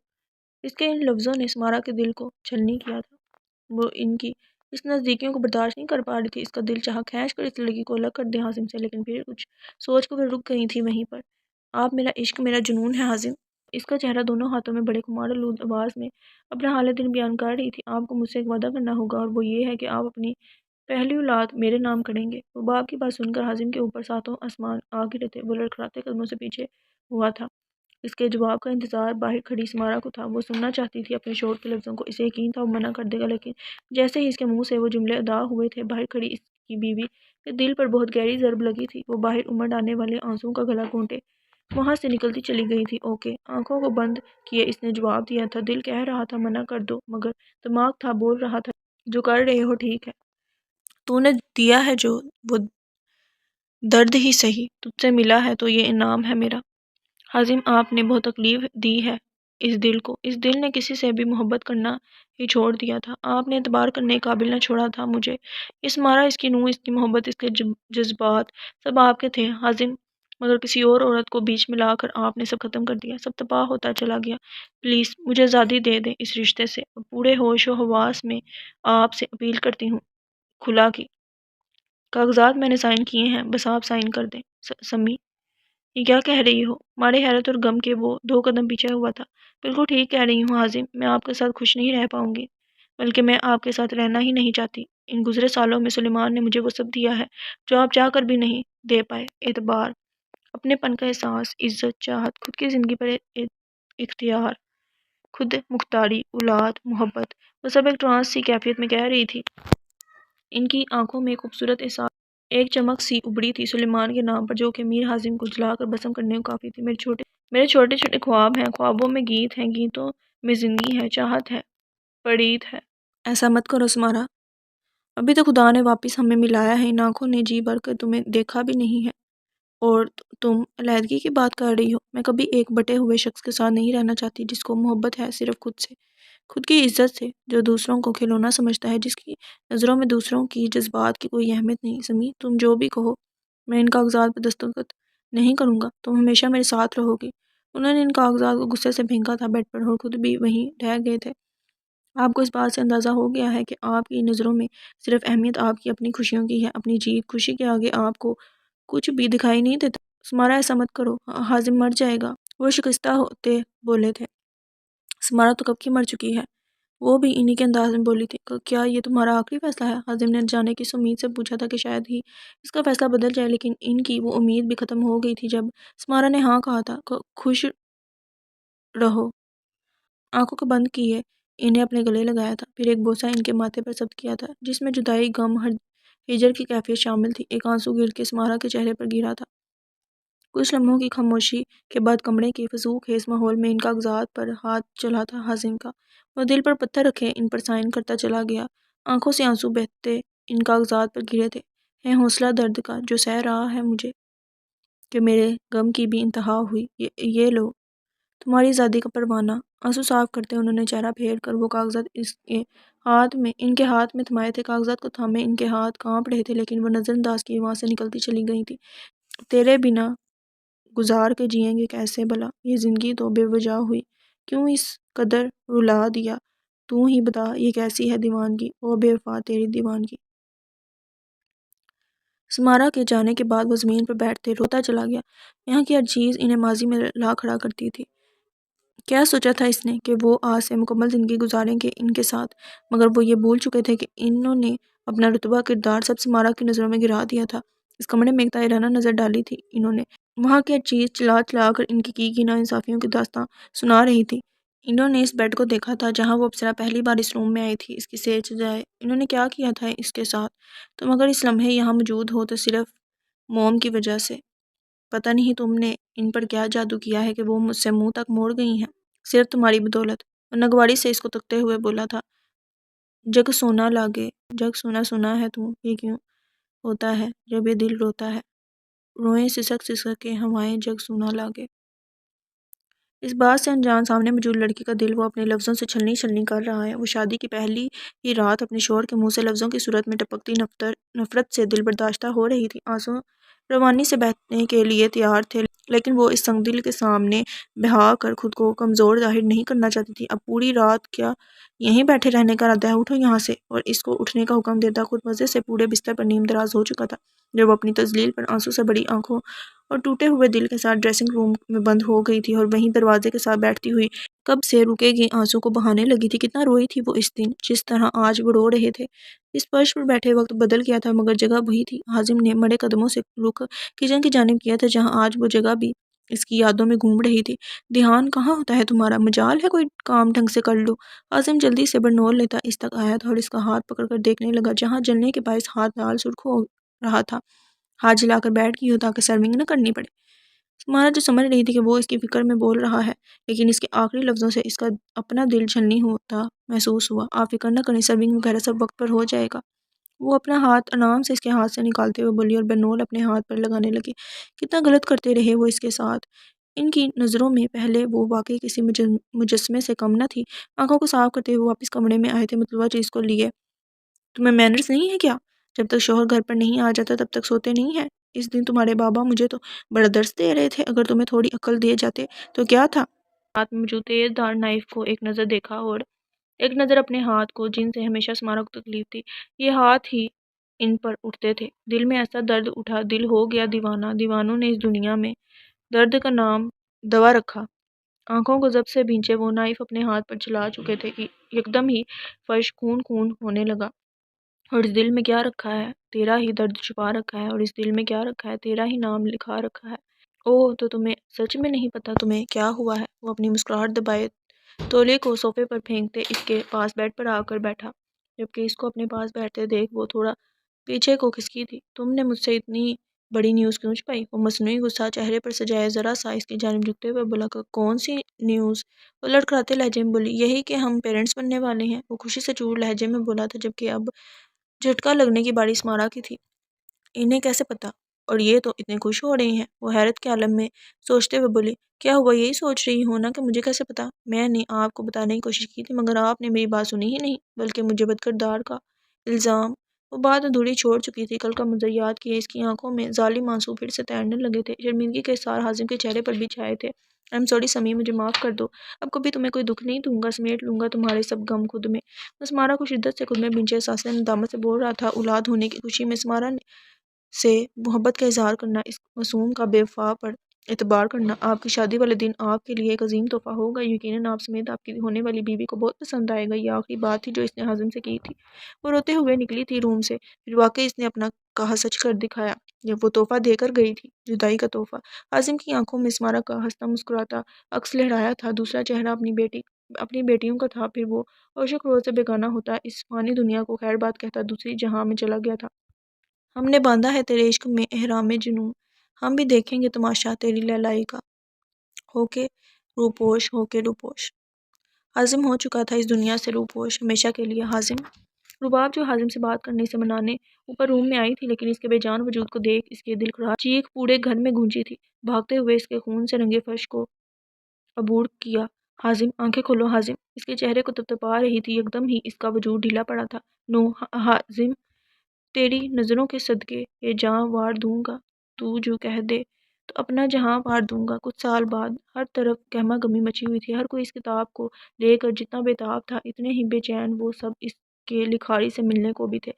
اس کے ان لفظوں نے سمارا کے دل کو چھلنی کیا تھا۔ وہ ان کی اس نزدیکیوں کو برداشت نہیں کر پا رہی تھی۔ اس کا دل چاہا کھینچ کر اس لڑکی کو الگ کر دے حازم سے، لیکن پھر کچھ سوچ کر وہ رک گئی تھی وہیں پر۔ آپ میرا عشق، میرا جنون ہے حازم۔ اس کا چہرہ دونوں ہاتھوں میں بڑے خمار آلود آواز میں اپنا حال دل بیان کر رہی تھی۔ آپ کو مجھ سے ایک وعدہ کرنا ہوگا، اور وہ یہ ہے کہ آپ اپنی پہلی اولاد میرے نام کریں گے۔ وہ باپ کی بات سن کر حازم کے اوپر ساتوں آسمان آ گرے تھے۔ وہ لڑکھڑاتے قدموں سے پیچھے ہوا تھا۔ اس کے جواب کا انتظار باہر کھڑی سمارا کو تھا۔ وہ سننا چاہتی تھی اپنے شوہر کے لفظوں کو۔ اسے یقین تھا وہ منع کر دے گا، لیکن جیسے ہی اس کے منہ سے وہ جملے ادا ہوئے تھے، باہر کھڑی اس کی بیوی کے دل پر بہت گہری ضرب لگی تھی۔ وہ باہر امڑ آنے والے آنسوؤں کا گلا گھونٹے وہاں سے نکلتی چلی گئی تھی۔ اوکے، آنکھوں کو بند کیے اس نے جواب دیا تھا۔ دل کہہ رہا تھا منع کر دو، مگر دماغ تھا بول رہا تھا جو کر رہے ہو ٹھیک ہے۔ تو نے دیا ہے جو وہ درد ہی سہی، تجھ سے ملا ہے تو یہ انعام ہے میرا۔ حازم، آپ نے بہت تکلیف دی ہے اس دل کو۔ اس دل نے کسی سے بھی محبت کرنا ہی چھوڑ دیا تھا۔ آپ نے اعتبار کرنے کے قابل نہ چھوڑا تھا مجھے۔ اس مارا، اس کی نوح، اس کی محبت، اس کے جذبات سب آپ کے تھے حازم، مگر کسی اور عورت کو بیچ میں لا کر آپ نے سب ختم کر دیا، سب تباہ ہوتا چلا گیا۔ پلیز مجھے آزادی دے دیں اس رشتے سے۔ پورے ہوش و حواس میں آپ سے اپیل کرتی ہوں، کھلا کی کاغذات میں نے سائن کیے ہیں، بس آپ سائن کر دیں۔ سمی، یہ کیا کہہ رہی ہو؟ مارے حیرت اور غم کے وہ 2 قدم پیچھے ہوا تھا۔ بالکل ٹھیک کہہ رہی ہوں حازم، میں آپ کے ساتھ خوش نہیں رہ پاؤں گی، بلکہ میں آپ کے ساتھ رہنا ہی نہیں چاہتی۔ ان گزرے سالوں میں سلیمان نے مجھے وہ سب دیا ہے جو آپ چاہ کر بھی نہیں دے پائے، اعتبار، اپنے پن کا احساس، عزت، چاہت، خود کی زندگی پر اختیار، خود مختاری، اولاد، محبت۔ وہ سب ایک ٹرانس سی کیفیت میں کہہ رہی تھی۔ ان کی آنکھوں میں خوبصورت احساس، ایک چمک سی ابھری تھی سلیمان کے نام پر، جو کہ میر حازم کو جلا کر بسم کرنے کو کافی تھی۔ میرے چھوٹے چھوٹے خواب ہیں، خوابوں میں گیت ہیں، گیتوں میں زندگی ہے، چاہت ہے، پڑیت ہے۔ ایسا مت کرو سمارا، ابھی تو خدا نے واپس ہمیں ملایا ہے، ان آنکھوں نے جی بھر کر تمہیں دیکھا بھی نہیں ہے، اور تم علیحدگی کی بات کر رہی ہو۔ میں کبھی ایک بٹے ہوئے شخص کے ساتھ نہیں رہنا چاہتی، جس کو محبت ہے صرف خود سے، خود کی عزت سے، جو دوسروں کو کھلونا سمجھتا ہے، جس کی نظروں میں دوسروں کی جذبات کی کوئی اہمیت نہیں۔ سمی، تم جو بھی کہو، میں ان کاغذات پہ دستخط نہیں کروں گا، تم ہمیشہ میرے ساتھ رہو گی۔ انہوں نے ان کاغذات کو غصے سے پھینکا تھا بیڈ پر، اور خود بھی وہیں ٹھہر گئے تھے۔ آپ کو اس بات سے اندازہ ہو گیا ہے کہ آپ کی نظروں میں صرف اہمیت آپ کی اپنی خوشیوں کی ہے، اپنی جیت، خوشی کے آگے آپ کو کچھ بھی دکھائی نہیں دیتا۔ سمارا، ایسا مت کرو، حازم مر جائے گا، وہ شکستہ ہوتے بولے تھے۔ سمارا تو کب کی مر چکی ہے، وہ بھی انہی کے انداز میں بولی تھی۔ کیا یہ تمہارا آخری فیصلہ ہے؟ حازم نے جانے کی اس امید سے پوچھا تھا کہ شاید ہی اس کا فیصلہ بدل جائے، لیکن ان کی وہ امید بھی ختم ہو گئی تھی جب سمارا نے ہاں کہا تھا۔ خوش رہو۔ آنکھوں کو بند کیے انہیں اپنے گلے لگایا تھا، پھر ایک بوسہ ان کے ماتھے پر ضبط کیا تھا، جس میں جدائی، غم، ہجر کی کیفیت شامل تھی۔ ایک آنسو گر کے سمارا کے چہرے پر گرا تھا۔ کچھ لمحوں کی خاموشی کے بعد کمرے کے فضول خیز ماحول میں ان کاغذات پر ہاتھ چلا تھا حازم کا۔ وہ دل پر پتھر رکھے ان پر سائن کرتا چلا گیا، آنکھوں سے آنسو بہتے ان کاغذات پر گرے تھے۔ ہے حوصلہ درد کا جو سہ رہا ہے مجھے، کہ میرے غم کی بھی انتہا ہوئی، یہ لو تمہاری آزادی کا پروانہ۔ آنسو صاف کرتے انہوں نے چہرہ پھیر کر وہ کاغذات ان کے ہاتھ میں تھمائے تھے۔ کاغذات کو تھامے ان کے ہاتھ کانپ رہے تھے، لیکن وہ نظر انداز کیے وہاں سے نکلتی چلی گئی تھی۔ تیرے بنا گزار کے جئیں گے کیسے بھلا، یہ زندگی تو بے وجہ ہوئی، کیوں اس قدر رلا دیا، تو ہی بتا یہ کیسی ہے دیوانگی، او بے وفا تیری دیوانگی۔ سمارا کے جانے کے بعد وہ زمین پر بیٹھتے روتا چلا گیا۔ یہاں کی ہر چیز انہیں ماضی میں لا کھڑا کرتی تھی۔ کیا سوچا تھا اس نے کہ وہ آج سے مکمل زندگی گزاریں گے ان کے ساتھ، مگر وہ یہ بھول چکے تھے کہ انہوں نے اپنا رتبہ، کردار سب سمارا کی نظروں میں گرا دیا تھا۔ اس کمرے میں ایک طاہرانہ نظر ڈالی تھی انہوں نے، وہاں کی ہر چیز چلا چلا کر ان کی ناانصافیوں کی داستاں سنا رہی تھی۔ انہوں نے اس بیڈ کو دیکھا تھا جہاں وہ اپسرا پہلی بار اس روم میں آئی تھی، اس کی سیر سجائے انہوں نے کیا کیا تھا اس کے ساتھ، تم اگر اس لمحے یہاں موجود ہو تو صرف موم کی وجہ سے۔ پتہ نہیں تم نے ان پر کیا جادو کیا ہے کہ وہ مجھ سے منہ تک موڑ گئی ہیں، صرف تمہاری بدولت۔ وہ نگواڑی سے اس کو تکتے ہوئے بولا تھا، جگ سونا لاگے، جگ سونا سونا ہے تو یہ کیوں؟ ہوتا ہے جب یہ دل روتا ہے، روئیں سسک سسک کے ہوائیں جگ سونا لاگے۔ اس بات سے انجان سامنے موجود لڑکی کا دل وہ اپنے لفظوں سے چھلنی چھلنی کر رہا ہے۔ وہ شادی کی پہلی ہی رات اپنے شوہر کے منہ سے لفظوں کی صورت میں ٹپکتی نفرت سے دل برداشتہ ہو رہی تھی۔ آنسو روانی سے بہنے کے لیے تیار تھے، لیکن وہ اس سنگ دل کے سامنے بہا کر خود کو کمزور ظاہر نہیں کرنا چاہتی تھی۔ اب پوری رات کیا یہیں بیٹھے رہنے کا ارادہ ہے؟ اٹھو یہاں سے۔ اور اس کو اٹھنے کا حکم دیتا خود مزے سے پورے بستر پر نیم دراز ہو چکا تھا، جب وہ اپنی تذلیل پر آنسو سے بڑی آنکھوں اور ٹوٹے ہوئے دل کے ساتھ ڈریسنگ روم میں بند ہو گئی تھی اور وہیں دروازے کے ساتھ بیٹھتی ہوئی کب سے رکے گی آنسو کو بہانے لگی تھی۔ کتنا روئی تھی وہ اس دن، جس طرح آج وہ رو رہے تھے۔ اس فرش پر بیٹھے وقت بدل گیا تھا مگر جگہ وہی تھی۔ حازم نے مڑے قدموں سے رخ کچن کی جانب کیا تھا، جہاں آج وہ جگہ بھی اس کی یادوں میں گھوم رہی تھی۔ دھیان کہاں ہوتا ہے تمہارا؟ مجال ہے کوئی کام ڈھنگ سے کر لو۔ حازم جلدی سے برنول لیتا اس تک آیا تھا اور اس کا ہاتھ پکڑ کر دیکھنے لگا، جہاں جلنے کے باعث ہاتھ لال سرخ ہو رہا تھا۔ ہاتھ جلا کر بیٹھ گئی ہو تاکہ سرمنگ نہ کرنی پڑے۔ سمارا جو سمجھ رہی تھی کہ وہ اس کی فکر میں بول رہا ہے، لیکن اس کے آخری لفظوں سے اس کا اپنا دل چھلنی ہوتا محسوس ہوا۔ آپ فکر نہ کریں، سرونگ وغیرہ سب وقت پر ہو جائے گا۔ وہ اپنا ہاتھ آرام سے اس کے ہاتھ سے نکالتے ہوئے بولی اور برنول اپنے ہاتھ پر لگانے لگی۔ کتنا غلط کرتے رہے وہ اس کے ساتھ۔ ان کی نظروں میں پہلے وہ واقعی کسی مجسمے سے کم نہ تھی۔ آنکھوں کو صاف کرتے ہوئے واپس کمرے میں آئے تھے مطلوبہ چیز کو لیے۔ تمہیں مینرز نہیں ہے کیا؟ جب تک شوہر گھر پر نہیں آ جاتا تب تک سوتے نہیں ہیں؟ اس دن تمہارے بابا مجھے تو بڑا درس دے رہے تھے، اگر تمہیں تھوڑی عقل دیے جاتے تو کیا تھا؟ ہاتھ میں موجود تیز دھار نائف کو ایک نظر دیکھا اور ایک نظر اپنے ہاتھ کو، جن سے ہمیشہ سمارا کو تکلیف تھی۔ یہ ہاتھ ہی ان پر اٹھتے تھے۔ دل میں ایسا درد اٹھا، دل ہو گیا دیوانہ۔ دیوانوں نے اس دنیا میں درد کا نام دوا رکھا۔ آنکھوں کو ضبط سے بھینچے وہ نائف اپنے ہاتھ پر چلا چکے تھے کہ یکدم ہی فرش خون خون ہونے لگا۔ اور اس دل میں کیا رکھا ہے؟ تیرا ہی درد چھپا رکھا ہے۔ اور اس دل میں کیا رکھا ہے؟ تیرا ہی نام لکھا رکھا ہے۔ اوہ، تو تمہیں سچ میں نہیں پتا تمہیں کیا ہوا ہے؟ وہ اپنی مسکراہٹ دبائے تولے کو صوفے پر پھینکتے اس کے پاس بیڈ پر آ کر بیٹھا، جبکہ اس کو اپنے پاس بیٹھتے دیکھ وہ تھوڑا پیچھے کو کھسکی تھی۔ تم نے مجھ سے اتنی بڑی نیوز کیوں چھپائی؟ وہ مصنوعی غصہ چہرے پر سجائے ذرا سا اس کی جانب جھکتے ہوئے بولا، کون سی نیوز؟ وہ لڑکھڑاتے لہجے میں بولی، یہی کہ ہم پیرنٹس بننے والے ہیں۔ وہ خوشی سے چور لہجے میں بولا تھا، جبکہ اب جھٹکا لگنے کی باری سمارا کی تھی۔ انہیں کیسے پتا؟ اور یہ تو اتنے خوش ہو رہے ہیں؟ وہ حیرت کے عالم میں سوچتے ہوئے بولی، کیا ہوا؟ یہی سوچ رہی ہو نا کہ مجھے کیسے پتا؟ میں نے آپ کو بتانے کی کوشش کی تھی مگر آپ نے میری بات سنی ہی نہیں، بلکہ مجھے بد کردار کا الزام۔ وہ بات ادھوری چھوڑ چکی تھی۔ کل کا منظر یاد کیے اس کی آنکھوں میں ظالم آنسو پھر سے تیرنے لگے تھے۔ شرمندگی کے اثار حازم کے چہرے پر بھی چھائے تھے۔ آئی ایم سوری سمی، مجھے معاف کر دو۔ اب کبھی تمہیں کوئی دکھ نہیں دوں گا، سمیٹ لوں گا تمہارے سب غم خود میں۔ سمارا کو شدت سے خود میں بنچے احساس ندامت سے بول رہا تھا۔ اولاد ہونے کی خوشی میں سمارا سے محبت کا اظہار کرنا، اس معصوم کا بے وفا پر اعتبار کرنا، آپ کی شادی والے دن آپ کے لیے ایک عظیم تحفہ ہوگا۔ یقیناً آپ سمیت آپ کی ہونے والی بیوی کو بہت پسند آئے گا۔ یہ آخری بات تھی جو اس نے حازم سے کی تھی۔ وہ روتے ہوئے نکلی تھی روم سے، پھر واقعی اس نے اپنا کہا سچ کر دکھایا جب وہ تحفہ دے کر گئی تھی، جدائی کا تحفہ۔ حازم کی آنکھوں میں سمارا کا ہنستا مسکراتا عکس لہرایا تھا، دوسرا چہرہ اپنی بیٹیوں کا تھا۔ پھر وہ عاشق روز سے بیگانہ ہوتا اس فانی دنیا کو خیر بات کہتا دوسری جہاں میں چلا گیا تھا۔ ہم نے باندھا ہے تیرے عشق میں احرام جنوں، ہم بھی دیکھیں گے تماشا تیری لہلائی کا، ہو کے روپوش ہو کے روپوش۔ حازم ہو چکا تھا اس دنیا سے روپوش ہمیشہ کے لیے۔ حازم رباب جو حازم سے بات کرنے سے منانے اوپر روم میں آئی تھی، لیکن اس کے بے جان وجود کو دیکھ اس کے دل گھبراہٹ چیخ پورے گھر میں گونجی تھی۔ بھاگتے ہوئے اس کے خون سے رنگے فرش کو عبور کیا۔ حازم، آنکھیں کھولو حازم۔ اس کے چہرے کو تپتپا رہی تھی، یکدم ہی اس کا وجود ڈھیلا پڑا تھا۔ نو حازم، تیری نظروں کے صدقے یہ جاں وار دوں گا، تو جو کہہ دے تو اپنا جہاں وار دوں گا۔ کچھ سال بعد ہر طرف گہمہ گمی مچی ہوئی تھی۔ ہر کوئی اس کتاب کو لے کر جتنا بے تاب تھا، اتنے ہی بے چین وہ سب اس کے لکھاری سے ملنے کو بھی تھے۔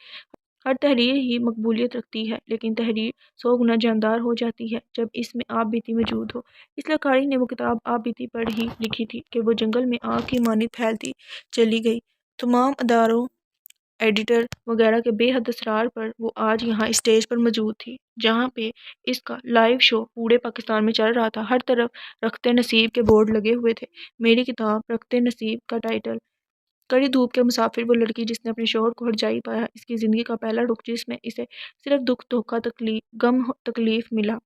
ہر تحریر ہی مقبولیت رکھتی ہے، لیکن تحریر 100 گنا جاندار ہو جاتی ہے جب اس میں آپ بیتی موجود ہو۔ اس لکھاری نے وہ کتاب آپ بیتی پر ہی لکھی تھی کہ وہ جنگل میں آگ کی مانند پھیلتی چلی گئی۔ تمام اداروں، ایڈیٹر وغیرہ کے بے حد اصرار پر وہ آج یہاں اسٹیج پر موجود تھی، جہاں پہ اس کا لائیو شو پورے پاکستان میں چل رہا تھا۔ ہر طرف رخت نصیب کے بورڈ لگے ہوئے تھے۔ میری کتاب رخت نصیب کا ٹائٹل۔ کڑی دھوپ کے مسافر، وہ لڑکی جس نے اپنے شوہر کو ہرجائی پایا، اس کی زندگی کا پہلا رخ جس میں اسے صرف دکھ، دھوکہ، غم، تکلیف ملا۔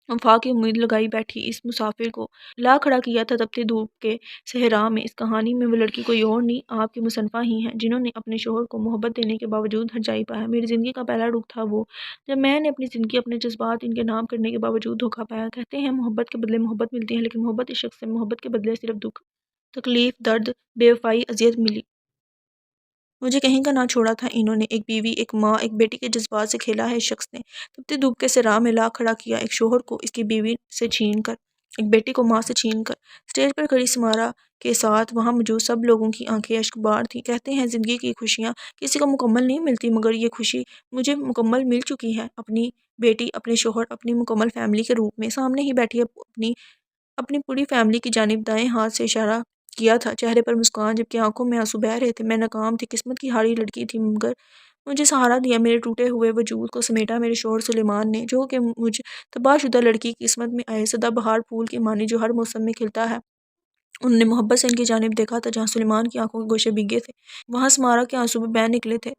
وفا کی امید لگائی بیٹھی اس مسافر کو لا کھڑا کیا تھا تپتی دھوپ کے صحرا میں۔ اس کہانی میں وہ لڑکی کوئی اور نہیں، آپ کی مصنفہ ہی ہیں، جنہوں نے اپنے شوہر کو محبت دینے کے باوجود ہرجائی پایا۔ میری زندگی کا پہلا رخ تھا وہ، جب میں نے اپنی زندگی، اپنے جذبات ان کے نام کرنے کے باوجود دھوکہ پایا۔ کہتے ہیں محبت کے بدلے محبت ملتی ہے، لیکن محبت اس شخص سے محبت کے بدلے صرف دکھ، تکلیف، درد، بے وفائی، اذیت ملی۔ مجھے کہیں کا نہ چھوڑا تھا انہوں نے، ایک بیوی، ایک ماں، ایک بیٹی کے جذبات سے کھیلا ہے اس شخص نے۔ تپتی دھوپ کے صحرا میں لا کھڑا کیا، ایک شوہر کو اس کی بیوی سے چھین کر، ایک بیٹی کو ماں سے چھین کر۔ اسٹیج پر کھڑی سمارا کے ساتھ وہاں موجود سب لوگوں کی آنکھیں اشک بار تھیں۔ کہتے ہیں زندگی کی خوشیاں کسی کو مکمل نہیں ملتی، مگر یہ خوشی مجھے مکمل مل چکی ہے، اپنی بیٹی، اپنے شوہر، اپنی مکمل فیملی کے روپ میں۔ سامنے ہی بیٹھی اپنی پوری فیملی کی جانب دائیں ہاتھ سے اشارہ کیا تھا، چہرے پر مسکان، جبکہ آنکھوں میں آنسو بہہ رہے تھے۔ میں ناکام تھی، قسمت کی ہاری لڑکی تھی، مگر مجھے سہارا دیا، میرے ٹوٹے ہوئے وجود کو سمیٹا میرے شوہر سلیمان نے، جو کہ مجھ تباہ شدہ لڑکی کی قسمت میں آئے سدا بہار پھول کی مانی جو ہر موسم میں کھلتا ہے۔ انہوں نے محبت سے ان کی جانب دیکھا تھا، جہاں سلیمان کی آنکھوں کے گوشے بھیگے تھے وہاں سمارا کے آنسو بھی بہہ نکلے تھے۔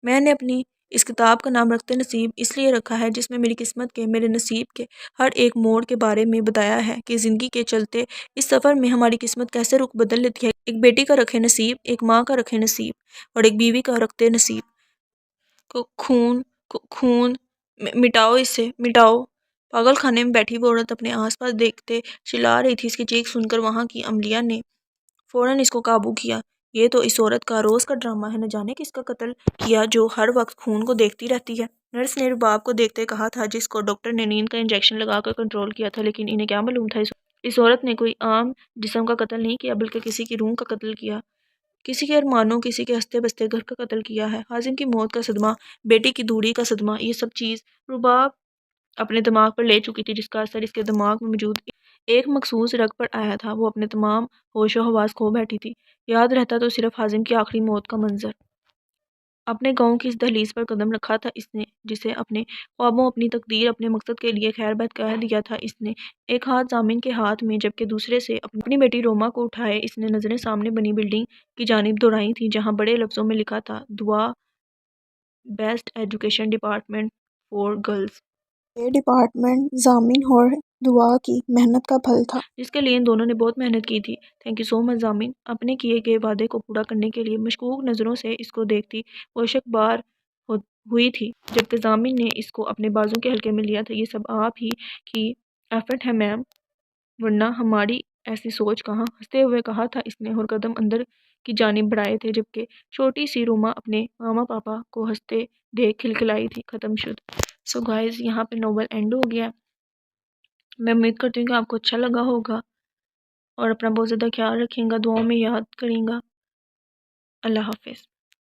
میں نے اپنی اس کتاب کا نام رکھتے نصیب اس لیے رکھا ہے، جس میں میری قسمت کے، میرے نصیب کے ہر ایک موڑ کے بارے میں بتایا ہے کہ زندگی کے چلتے اس سفر میں ہماری قسمت کیسے رخ بدل لیتی ہے۔ ایک بیٹی کا رکھے نصیب، ایک ماں کا رکھے نصیب، اور ایک بیوی کا رکھتے نصیب خون مٹاؤ، اسے مٹاؤ۔ پاگل خانے میں بیٹھی وہ عورت اپنے آس پاس دیکھتے چلا رہی تھی۔ اس کی چیخ سن کر وہاں کی عملیہ نے فوراً اس کو قابو کیا۔ یہ تو اس عورت کا روز کا ڈرامہ ہے، نہ جانے کس کا قتل کیا جو ہر وقت خون کو دیکھتی رہتی ہے۔ نرس نے رباب کو دیکھتے کہا تھا، جس کو ڈاکٹر نے نیند کا انجیکشن لگا کر کنٹرول کیا تھا، لیکن انہیں کیا معلوم تھا اس عورت نے کوئی عام جسم کا قتل نہیں کیا، بلکہ کسی کی روح کا قتل کیا، کسی کے ارمانوں، کسی کے ہنستے بستے گھر کا قتل کیا ہے۔ حازم کی موت کا صدمہ، بیٹی کی دوری کا صدمہ، یہ سب چیز رباب اپنے دماغ پر لے چکی تھی، جس کا اثر اس کے دماغ میں موجود ایک مخصوص رگ پر آیا تھا۔ وہ اپنے تمام ہوش و حواس کھو بیٹھی تھی۔ یاد رہتا تو صرف حازم کی آخری موت کا منظر۔ اپنے گاؤں کی اس دہلیز پر قدم رکھا تھا اس نے، جسے اپنے خوابوں، اپنی تقدیر، اپنے مقصد کے لیے خیر بد کہہ دیا تھا اس نے۔ ایک ہاتھ ضامن کے ہاتھ میں، جبکہ دوسرے سے اپنی بیٹی روما کو اٹھائے اس نے نظریں سامنے بنی بلڈنگ کی جانب دوڑائی تھیں، جہاں بڑے لفظوں میں لکھا تھا، Dua, best education department for girls. یہ ڈپارٹمنٹ ضامن اور دعا کی محنت کا پھل تھا، جس کے لیے ان دونوں نے بہت محنت کی تھی۔ تھینک یو سو مچ ضامن۔ اپنے کیے گئے وعدے کو پورا کرنے کے لیے مشکوک نظروں سے اس کو دیکھتی وہ شک بار ہوئی تھی، جبکہ ضامن نے اس کو اپنے بازو کے حلقے میں لیا تھا۔ یہ سب آپ ہی کی ایفرٹ ہے میم، ورنہ ہماری ایسی سوچ کہاں، ہنستے ہوئے کہا تھا اس نے، اور قدم اندر کی جانب بڑھائے تھے، جبکہ چھوٹی سی روما اپنے ماما پاپا کو ہنستے دیکھ کھلکھلائی تھی۔ ختم شد۔ سو گائز، یہاں پہ ناول اینڈ ہو گیا۔ میں امید کرتی ہوں کہ آپ کو اچھا لگا ہوگا، اور اپنا بہت زیادہ خیال رکھیں گا، دعاؤں میں یاد کریں گا۔ اللہ حافظ۔